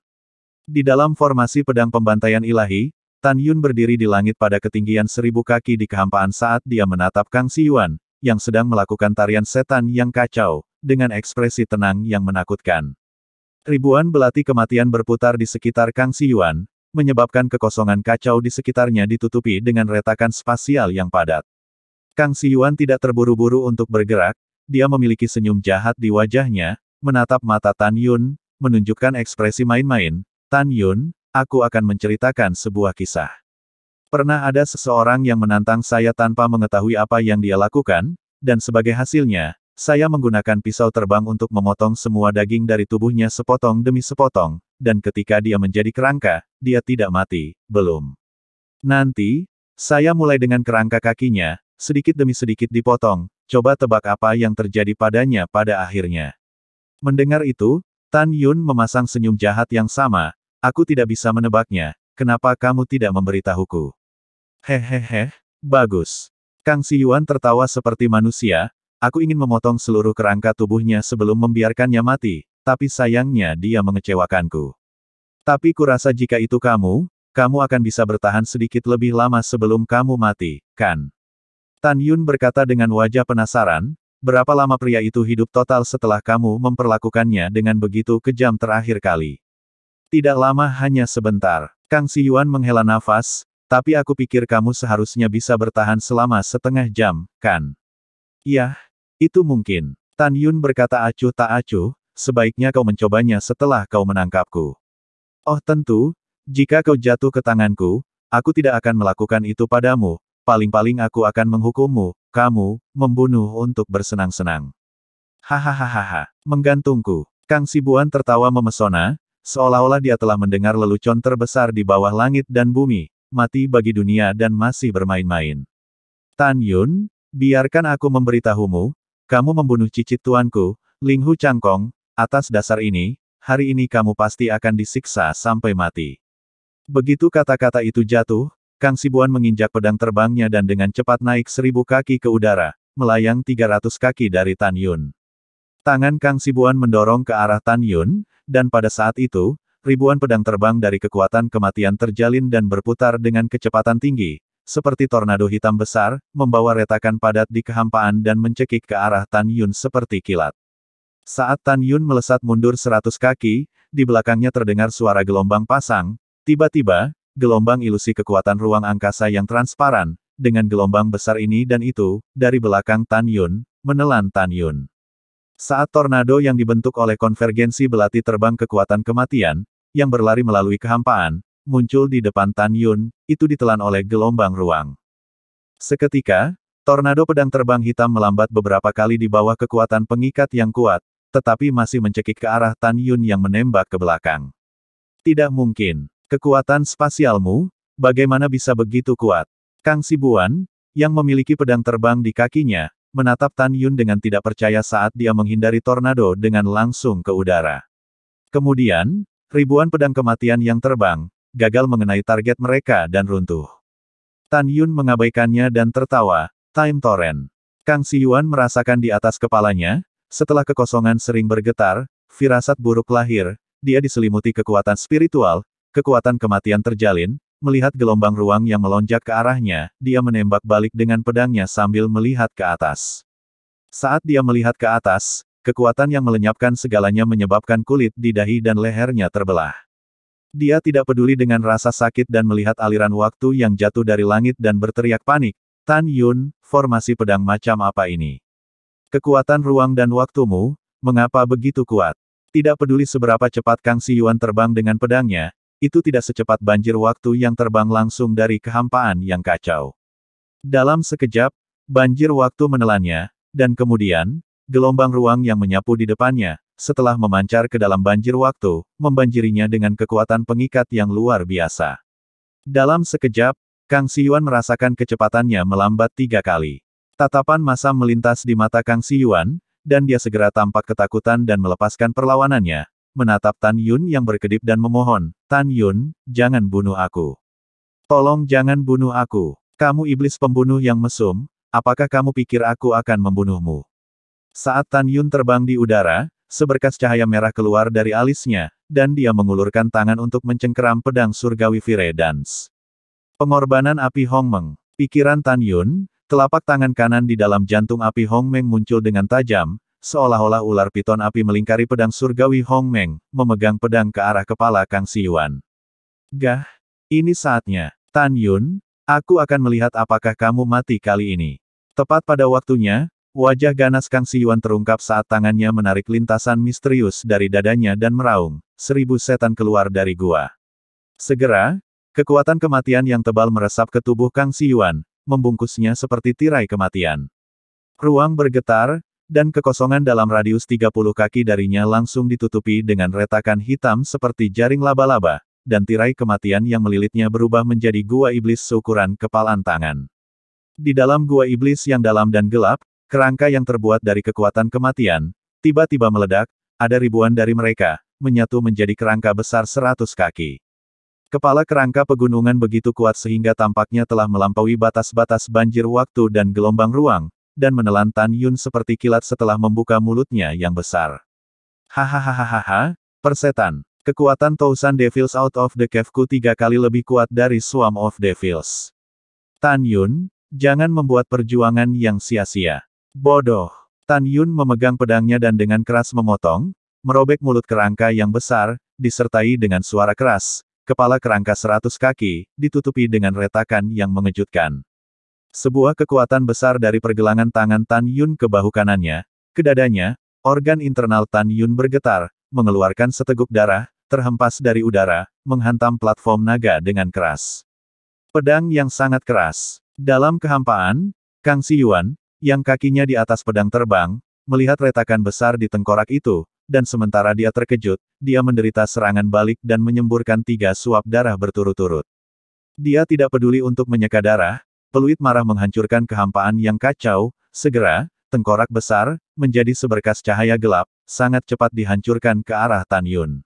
Di dalam formasi pedang pembantaian ilahi, Tan Yun berdiri di langit pada ketinggian 1000 kaki di kehampaan saat dia menatap Kang Siyuan, yang sedang melakukan tarian setan yang kacau, dengan ekspresi tenang yang menakutkan. Ribuan belati kematian berputar di sekitar Kang Siyuan, menyebabkan kekosongan kacau di sekitarnya ditutupi dengan retakan spasial yang padat. Kang Siyuan tidak terburu-buru untuk bergerak, dia memiliki senyum jahat di wajahnya, menatap mata Tan Yun, menunjukkan ekspresi main-main. Tan Yun, aku akan menceritakan sebuah kisah. Pernah ada seseorang yang menantang saya tanpa mengetahui apa yang dia lakukan, dan sebagai hasilnya, saya menggunakan pisau terbang untuk memotong semua daging dari tubuhnya sepotong demi sepotong, dan ketika dia menjadi kerangka, dia tidak mati, belum. Nanti, saya mulai dengan kerangka kakinya, sedikit demi sedikit dipotong, coba tebak apa yang terjadi padanya pada akhirnya. Mendengar itu, Tan Yun memasang senyum jahat yang sama, aku tidak bisa menebaknya, kenapa kamu tidak memberitahuku? Hehehe, bagus. Kang Siyuan tertawa seperti manusia, aku ingin memotong seluruh kerangka tubuhnya sebelum membiarkannya mati, tapi sayangnya dia mengecewakanku. Tapi kurasa jika itu kamu akan bisa bertahan sedikit lebih lama sebelum kamu mati, kan? Tan Yun berkata dengan wajah penasaran, berapa lama pria itu hidup total setelah kamu memperlakukannya dengan begitu kejam terakhir kali? Tidak lama, hanya sebentar. Kang Siyuan menghela nafas, tapi aku pikir kamu seharusnya bisa bertahan selama setengah jam, kan? Yah, itu mungkin. Tan Yun berkata acuh tak acuh, sebaiknya kau mencobanya setelah kau menangkapku. Oh tentu, jika kau jatuh ke tanganku, aku tidak akan melakukan itu padamu, paling-paling aku akan menghukummu, kamu, membunuh untuk bersenang-senang. Hahaha, menggantungku. Kang Siyuan tertawa memesona, seolah-olah dia telah mendengar lelucon terbesar di bawah langit dan bumi. Mati bagi dunia dan masih bermain-main. Tan Yun, biarkan aku memberitahumu, kamu membunuh cicit tuanku, Ling Hu Changkong, atas dasar ini, hari ini kamu pasti akan disiksa sampai mati. Begitu kata-kata itu jatuh, Kang Siyuan menginjak pedang terbangnya dan dengan cepat naik 1000 kaki ke udara, melayang 300 kaki dari Tan Yun. Tangan Kang Siyuan mendorong ke arah Tan Yun, dan pada saat itu, ribuan pedang terbang dari kekuatan kematian terjalin dan berputar dengan kecepatan tinggi, seperti tornado hitam besar, membawa retakan padat di kehampaan dan mencekik ke arah Tan Yun seperti kilat. Saat Tan Yun melesat mundur 100 kaki, di belakangnya terdengar suara gelombang pasang, tiba-tiba, gelombang ilusi kekuatan ruang angkasa yang transparan, dengan gelombang besar ini dan itu, dari belakang Tan Yun, menelan Tan Yun. Saat tornado yang dibentuk oleh konvergensi belati terbang kekuatan kematian, yang berlari melalui kehampaan, muncul di depan Tan Yun, itu ditelan oleh gelombang ruang. Seketika, tornado pedang terbang hitam melambat beberapa kali di bawah kekuatan pengikat yang kuat, tetapi masih mencekik ke arah Tan Yun yang menembak ke belakang. Tidak mungkin. Kekuatan spasialmu, bagaimana bisa begitu kuat? Kang Siyuan, yang memiliki pedang terbang di kakinya, menatap Tan Yun dengan tidak percaya saat dia menghindari tornado dengan langsung ke udara. Kemudian, ribuan pedang kematian yang terbang, gagal mengenai target mereka dan runtuh. Tan Yun mengabaikannya dan tertawa, Time Torrent. Kang Siyuan merasakan di atas kepalanya, setelah kekosongan sering bergetar, firasat buruk lahir, dia diselimuti kekuatan spiritual, kekuatan kematian terjalin. Melihat gelombang ruang yang melonjak ke arahnya, dia menembak balik dengan pedangnya sambil melihat ke atas. Saat dia melihat ke atas, kekuatan yang melenyapkan segalanya menyebabkan kulit di dahi dan lehernya terbelah. Dia tidak peduli dengan rasa sakit dan melihat aliran waktu yang jatuh dari langit dan berteriak panik, Tan Yun, formasi pedang macam apa ini? Kekuatan ruang dan waktumu, mengapa begitu kuat? Tidak peduli seberapa cepat Kang Siyuan terbang dengan pedangnya, itu tidak secepat banjir waktu yang terbang langsung dari kehampaan yang kacau. Dalam sekejap, banjir waktu menelannya, dan kemudian, gelombang ruang yang menyapu di depannya, setelah memancar ke dalam banjir waktu, membanjirinya dengan kekuatan pengikat yang luar biasa. Dalam sekejap, Kang Siyuan merasakan kecepatannya melambat 3 kali. Tatapan masam melintas di mata Kang Siyuan, dan dia segera tampak ketakutan dan melepaskan perlawanannya, menatap Tan Yun yang berkedip dan memohon, "Tan Yun, jangan bunuh aku. Tolong jangan bunuh aku. Kamu iblis pembunuh yang mesum, apakah kamu pikir aku akan membunuhmu?" Saat Tan Yun terbang di udara, seberkas cahaya merah keluar dari alisnya, dan dia mengulurkan tangan untuk mencengkeram pedang surgawi Fire Dance. Pengorbanan api Hongmeng. Pikiran Tan Yun, telapak tangan kanan di dalam jantung api Hongmeng muncul dengan tajam, seolah-olah ular piton api melingkari pedang surgawi Hongmeng, memegang pedang ke arah kepala Kang Siyuan. "Gah, ini saatnya. Tan Yun, aku akan melihat apakah kamu mati kali ini." Tepat pada waktunya, wajah ganas Kang Siyuan terungkap saat tangannya menarik lintasan misterius dari dadanya dan meraung, 1000 setan keluar dari gua. Segera, kekuatan kematian yang tebal meresap ke tubuh Kang Siyuan, membungkusnya seperti tirai kematian. Ruang bergetar, dan kekosongan dalam radius 30 kaki darinya langsung ditutupi dengan retakan hitam seperti jaring laba-laba, dan tirai kematian yang melilitnya berubah menjadi gua iblis seukuran kepalan tangan. Di dalam gua iblis yang dalam dan gelap, kerangka yang terbuat dari kekuatan kematian, tiba-tiba meledak, ada ribuan dari mereka, menyatu menjadi kerangka besar 100 kaki. Kepala kerangka pegunungan begitu kuat sehingga tampaknya telah melampaui batas-batas banjir waktu dan gelombang ruang, dan menelan Tan Yun seperti kilat setelah membuka mulutnya yang besar. "Hahaha, persetan. Kekuatan Thousand Devils Out of the Cave-ku 3 kali lebih kuat dari Swarm of Devils. Tan Yun, jangan membuat perjuangan yang sia-sia." "Bodoh." Tan Yun memegang pedangnya dan dengan keras memotong, merobek mulut kerangka yang besar, disertai dengan suara keras. Kepala kerangka 100 kaki, ditutupi dengan retakan yang mengejutkan. Sebuah kekuatan besar dari pergelangan tangan Tan Yun ke bahu kanannya, ke dadanya, organ internal Tan Yun bergetar, mengeluarkan seteguk darah, terhempas dari udara, menghantam platform naga dengan keras. Pedang yang sangat keras. Dalam kehampaan, Kang Siyuan, yang kakinya di atas pedang terbang, melihat retakan besar di tengkorak itu, dan sementara dia terkejut, dia menderita serangan balik dan menyemburkan 3 suap darah berturut-turut. Dia tidak peduli untuk menyeka darah, peluit marah menghancurkan kehampaan yang kacau, segera, tengkorak besar, menjadi seberkas cahaya gelap, sangat cepat dihancurkan ke arah Tan Yun.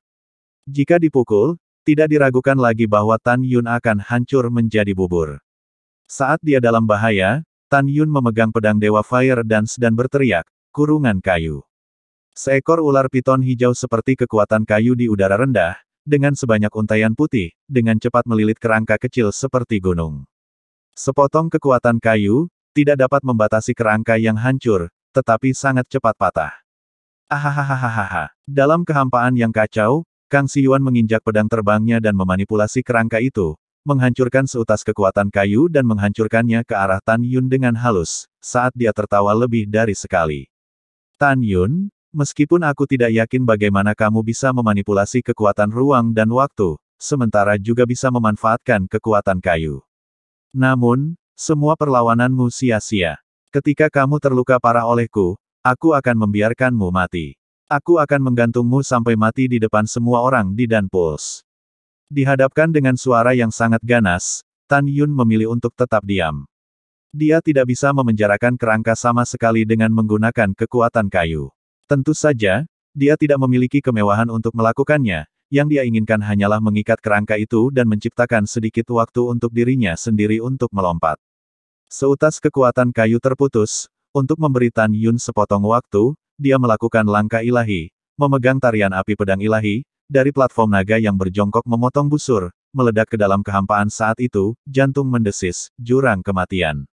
Jika dipukul, tidak diragukan lagi bahwa Tan Yun akan hancur menjadi bubur. Saat dia dalam bahaya, Tan Yun memegang pedang Dewa Fire Dance dan berteriak, "Kurungan kayu." Seekor ular piton hijau seperti kekuatan kayu di udara rendah, dengan sebanyak untaian putih, dengan cepat melilit kerangka kecil seperti gunung. Sepotong kekuatan kayu, tidak dapat membatasi kerangka yang hancur, tetapi sangat cepat patah. Ahahaha. Dalam kehampaan yang kacau, Kang Siyuan menginjak pedang terbangnya dan memanipulasi kerangka itu, menghancurkan seutas kekuatan kayu dan menghancurkannya ke arah Tan Yun dengan halus, saat dia tertawa lebih dari sekali. "Tan Yun, meskipun aku tidak yakin bagaimana kamu bisa memanipulasi kekuatan ruang dan waktu, sementara juga bisa memanfaatkan kekuatan kayu. Namun, semua perlawananmu sia-sia. Ketika kamu terluka parah olehku, aku akan membiarkanmu mati. Aku akan menggantungmu sampai mati di depan semua orang di Dan Pulse." Dihadapkan dengan suara yang sangat ganas, Tan Yun memilih untuk tetap diam. Dia tidak bisa memenjarakan kerangka sama sekali dengan menggunakan kekuatan kayu. Tentu saja, dia tidak memiliki kemewahan untuk melakukannya, yang dia inginkan hanyalah mengikat kerangka itu dan menciptakan sedikit waktu untuk dirinya sendiri untuk melompat. Seutas kekuatan kayu terputus, untuk memberi Tan Yun sepotong waktu, dia melakukan langkah ilahi, memegang tarian api pedang ilahi, dari platform naga yang berjongkok memotong busur, meledak ke dalam kehampaan saat itu, jantung mendesis, jurang kematian.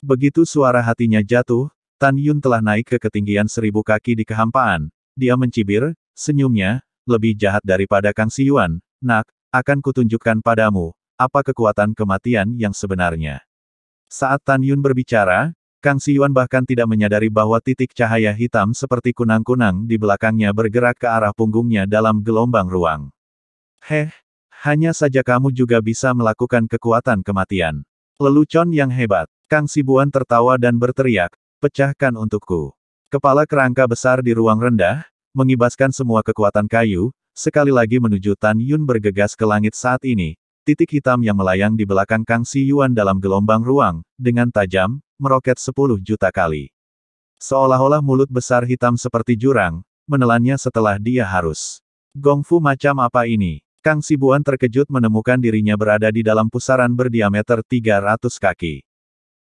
Begitu suara hatinya jatuh, Tan Yun telah naik ke ketinggian 1000 kaki di kehampaan. Dia mencibir, senyumnya, lebih jahat daripada Kang Siyuan. "Nak, akan kutunjukkan padamu, apa kekuatan kematian yang sebenarnya." Saat Tan Yun berbicara, Kang Siyuan bahkan tidak menyadari bahwa titik cahaya hitam seperti kunang-kunang di belakangnya bergerak ke arah punggungnya dalam gelombang ruang. Hanya saja kamu juga bisa melakukan kekuatan kematian. Lelucon yang hebat. Kang Sibuan tertawa dan berteriak, pecahkan untukku. Kepala kerangka besar di ruang rendah, mengibaskan semua kekuatan kayu, sekali lagi menuju Tan Yun bergegas ke langit saat ini. Titik hitam yang melayang di belakang Kang Siyuan dalam gelombang ruang, dengan tajam, meroket 10 juta kali. Seolah-olah mulut besar hitam seperti jurang, menelannya setelah dia harus. Gongfu macam apa ini? Kang Sibuan terkejut menemukan dirinya berada di dalam pusaran berdiameter 300 kaki.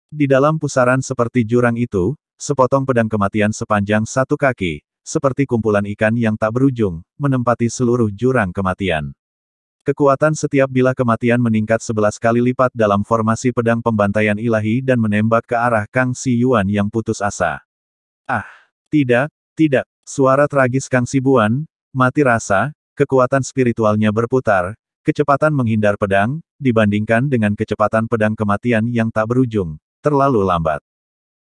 Di dalam pusaran seperti jurang itu, sepotong pedang kematian sepanjang 1 kaki, seperti kumpulan ikan yang tak berujung, menempati seluruh jurang kematian. Kekuatan setiap bilah kematian meningkat 11 kali lipat dalam formasi pedang pembantaian ilahi dan menembak ke arah Kang Siyuan yang putus asa. Tidak, suara tragis Kang Sibuan, mati rasa, kekuatan spiritualnya berputar, kecepatan menghindar pedang, dibandingkan dengan kecepatan pedang kematian yang tak berujung, terlalu lambat.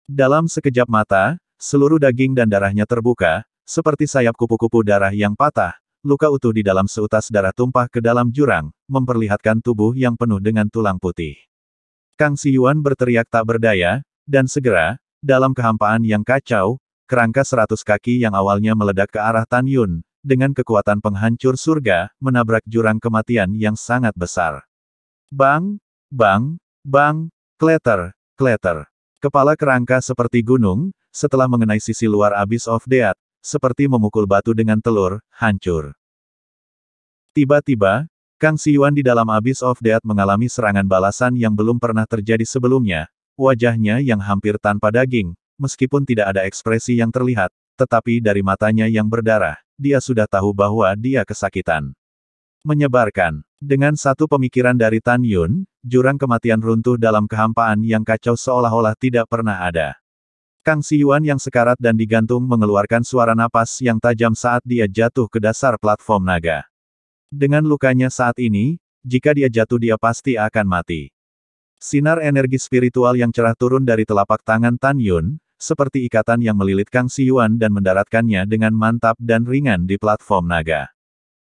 Dalam sekejap mata, seluruh daging dan darahnya terbuka, seperti sayap kupu-kupu darah yang patah, luka utuh di dalam seutas darah tumpah ke dalam jurang, memperlihatkan tubuh yang penuh dengan tulang putih. Kang Siyuan berteriak tak berdaya, dan segera, dalam kehampaan yang kacau, kerangka 100 kaki yang awalnya meledak ke arah Tan Yun, dengan kekuatan penghancur surga, menabrak jurang kematian yang sangat besar. Bang! Bang! Bang! Kleter! Kleter! Kepala kerangka seperti gunung, setelah mengenai sisi luar Abyss of Death, seperti memukul batu dengan telur, hancur. Tiba-tiba, Kang Siyuan di dalam Abyss of Death mengalami serangan balasan yang belum pernah terjadi sebelumnya. Wajahnya yang hampir tanpa daging, meskipun tidak ada ekspresi yang terlihat, tetapi dari matanya yang berdarah, dia sudah tahu bahwa dia kesakitan. Menyebarkan. Dengan satu pemikiran dari Tan Yun, jurang kematian runtuh dalam kehampaan yang kacau seolah-olah tidak pernah ada. Kang Siyuan yang sekarat dan digantung mengeluarkan suara napas yang tajam saat dia jatuh ke dasar platform naga. Dengan lukanya saat ini, jika dia jatuh dia pasti akan mati. Sinar energi spiritual yang cerah turun dari telapak tangan Tan Yun, seperti ikatan yang melilit Kang Siyuan dan mendaratkannya dengan mantap dan ringan di platform naga.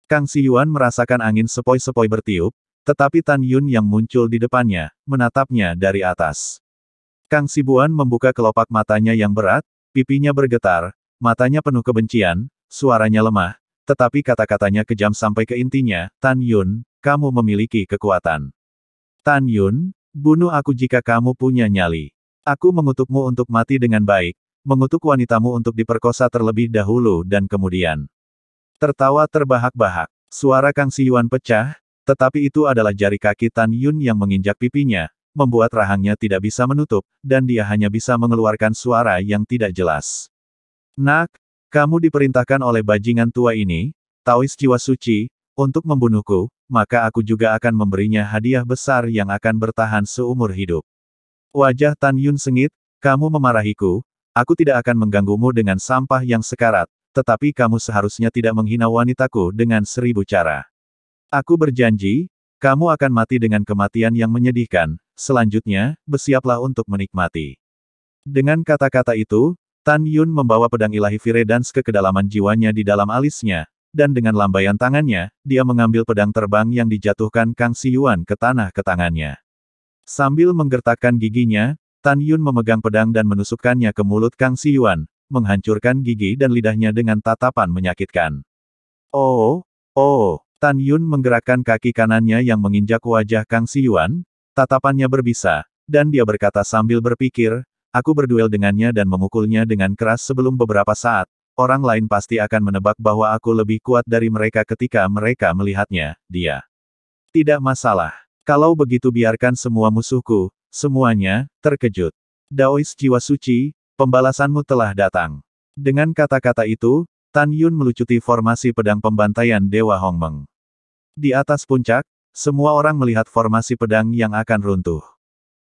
Kang Siyuan merasakan angin sepoi-sepoi bertiup, tetapi Tan Yun yang muncul di depannya, menatapnya dari atas. Kang Sibuan membuka kelopak matanya yang berat, pipinya bergetar, matanya penuh kebencian, suaranya lemah, tetapi kata-katanya kejam sampai ke intinya, Tan Yun, kamu memiliki kekuatan. Tan Yun, bunuh aku jika kamu punya nyali. Aku mengutukmu untuk mati dengan baik, mengutuk wanitamu untuk diperkosa terlebih dahulu dan kemudian. Tertawa terbahak-bahak. Suara Kang Siyuan pecah, tetapi itu adalah jari kaki Tan Yun yang menginjak pipinya, membuat rahangnya tidak bisa menutup, dan dia hanya bisa mengeluarkan suara yang tidak jelas. Nak, kamu diperintahkan oleh bajingan tua ini, Taois jiwa suci, untuk membunuhku, maka aku juga akan memberinya hadiah besar yang akan bertahan seumur hidup. Wajah Tan Yun sengit, kamu memarahiku, aku tidak akan mengganggumu dengan sampah yang sekarat, tetapi kamu seharusnya tidak menghina wanitaku dengan 1000 cara. Aku berjanji, kamu akan mati dengan kematian yang menyedihkan, selanjutnya, bersiaplah untuk menikmati. Dengan kata-kata itu, Tan Yun membawa pedang ilahi Viredans ke kedalaman jiwanya di dalam alisnya, dan dengan lambaian tangannya, dia mengambil pedang terbang yang dijatuhkan Kang Siyuan ke tanah ke tangannya. Sambil menggertakkan giginya, Tan Yun memegang pedang dan menusukkannya ke mulut Kang Siyuan, menghancurkan gigi dan lidahnya dengan tatapan menyakitkan. Oh! Tan Yun menggerakkan kaki kanannya yang menginjak wajah Kang Siyuan, tatapannya berbisa, dan dia berkata sambil berpikir, aku berduel dengannya dan memukulnya dengan keras sebelum beberapa saat, orang lain pasti akan menebak bahwa aku lebih kuat dari mereka ketika mereka melihatnya, dia. Tidak masalah. Kalau begitu biarkan semua musuhku, semuanya, terkejut. Daois jiwa suci, pembalasanmu telah datang. Dengan kata-kata itu, Tan Yun melucuti formasi pedang pembantaian Dewa Hongmeng. Di atas puncak, semua orang melihat formasi pedang yang akan runtuh.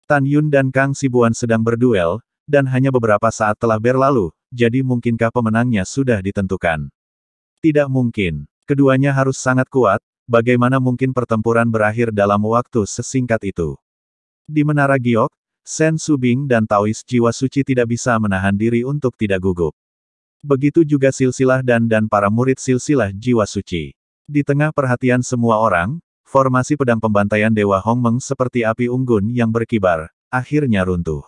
Tan Yun dan Kang Sibuan sedang berduel, dan hanya beberapa saat telah berlalu, jadi mungkinkah pemenangnya sudah ditentukan? Tidak mungkin. Keduanya harus sangat kuat, bagaimana mungkin pertempuran berakhir dalam waktu sesingkat itu? Di Menara Giok, Sen Subing dan Taois jiwa suci tidak bisa menahan diri untuk tidak gugup. Begitu juga silsilah dan para murid silsilah jiwa suci. Di tengah perhatian semua orang, formasi pedang pembantaian Dewa Hongmeng seperti api unggun yang berkibar, akhirnya runtuh.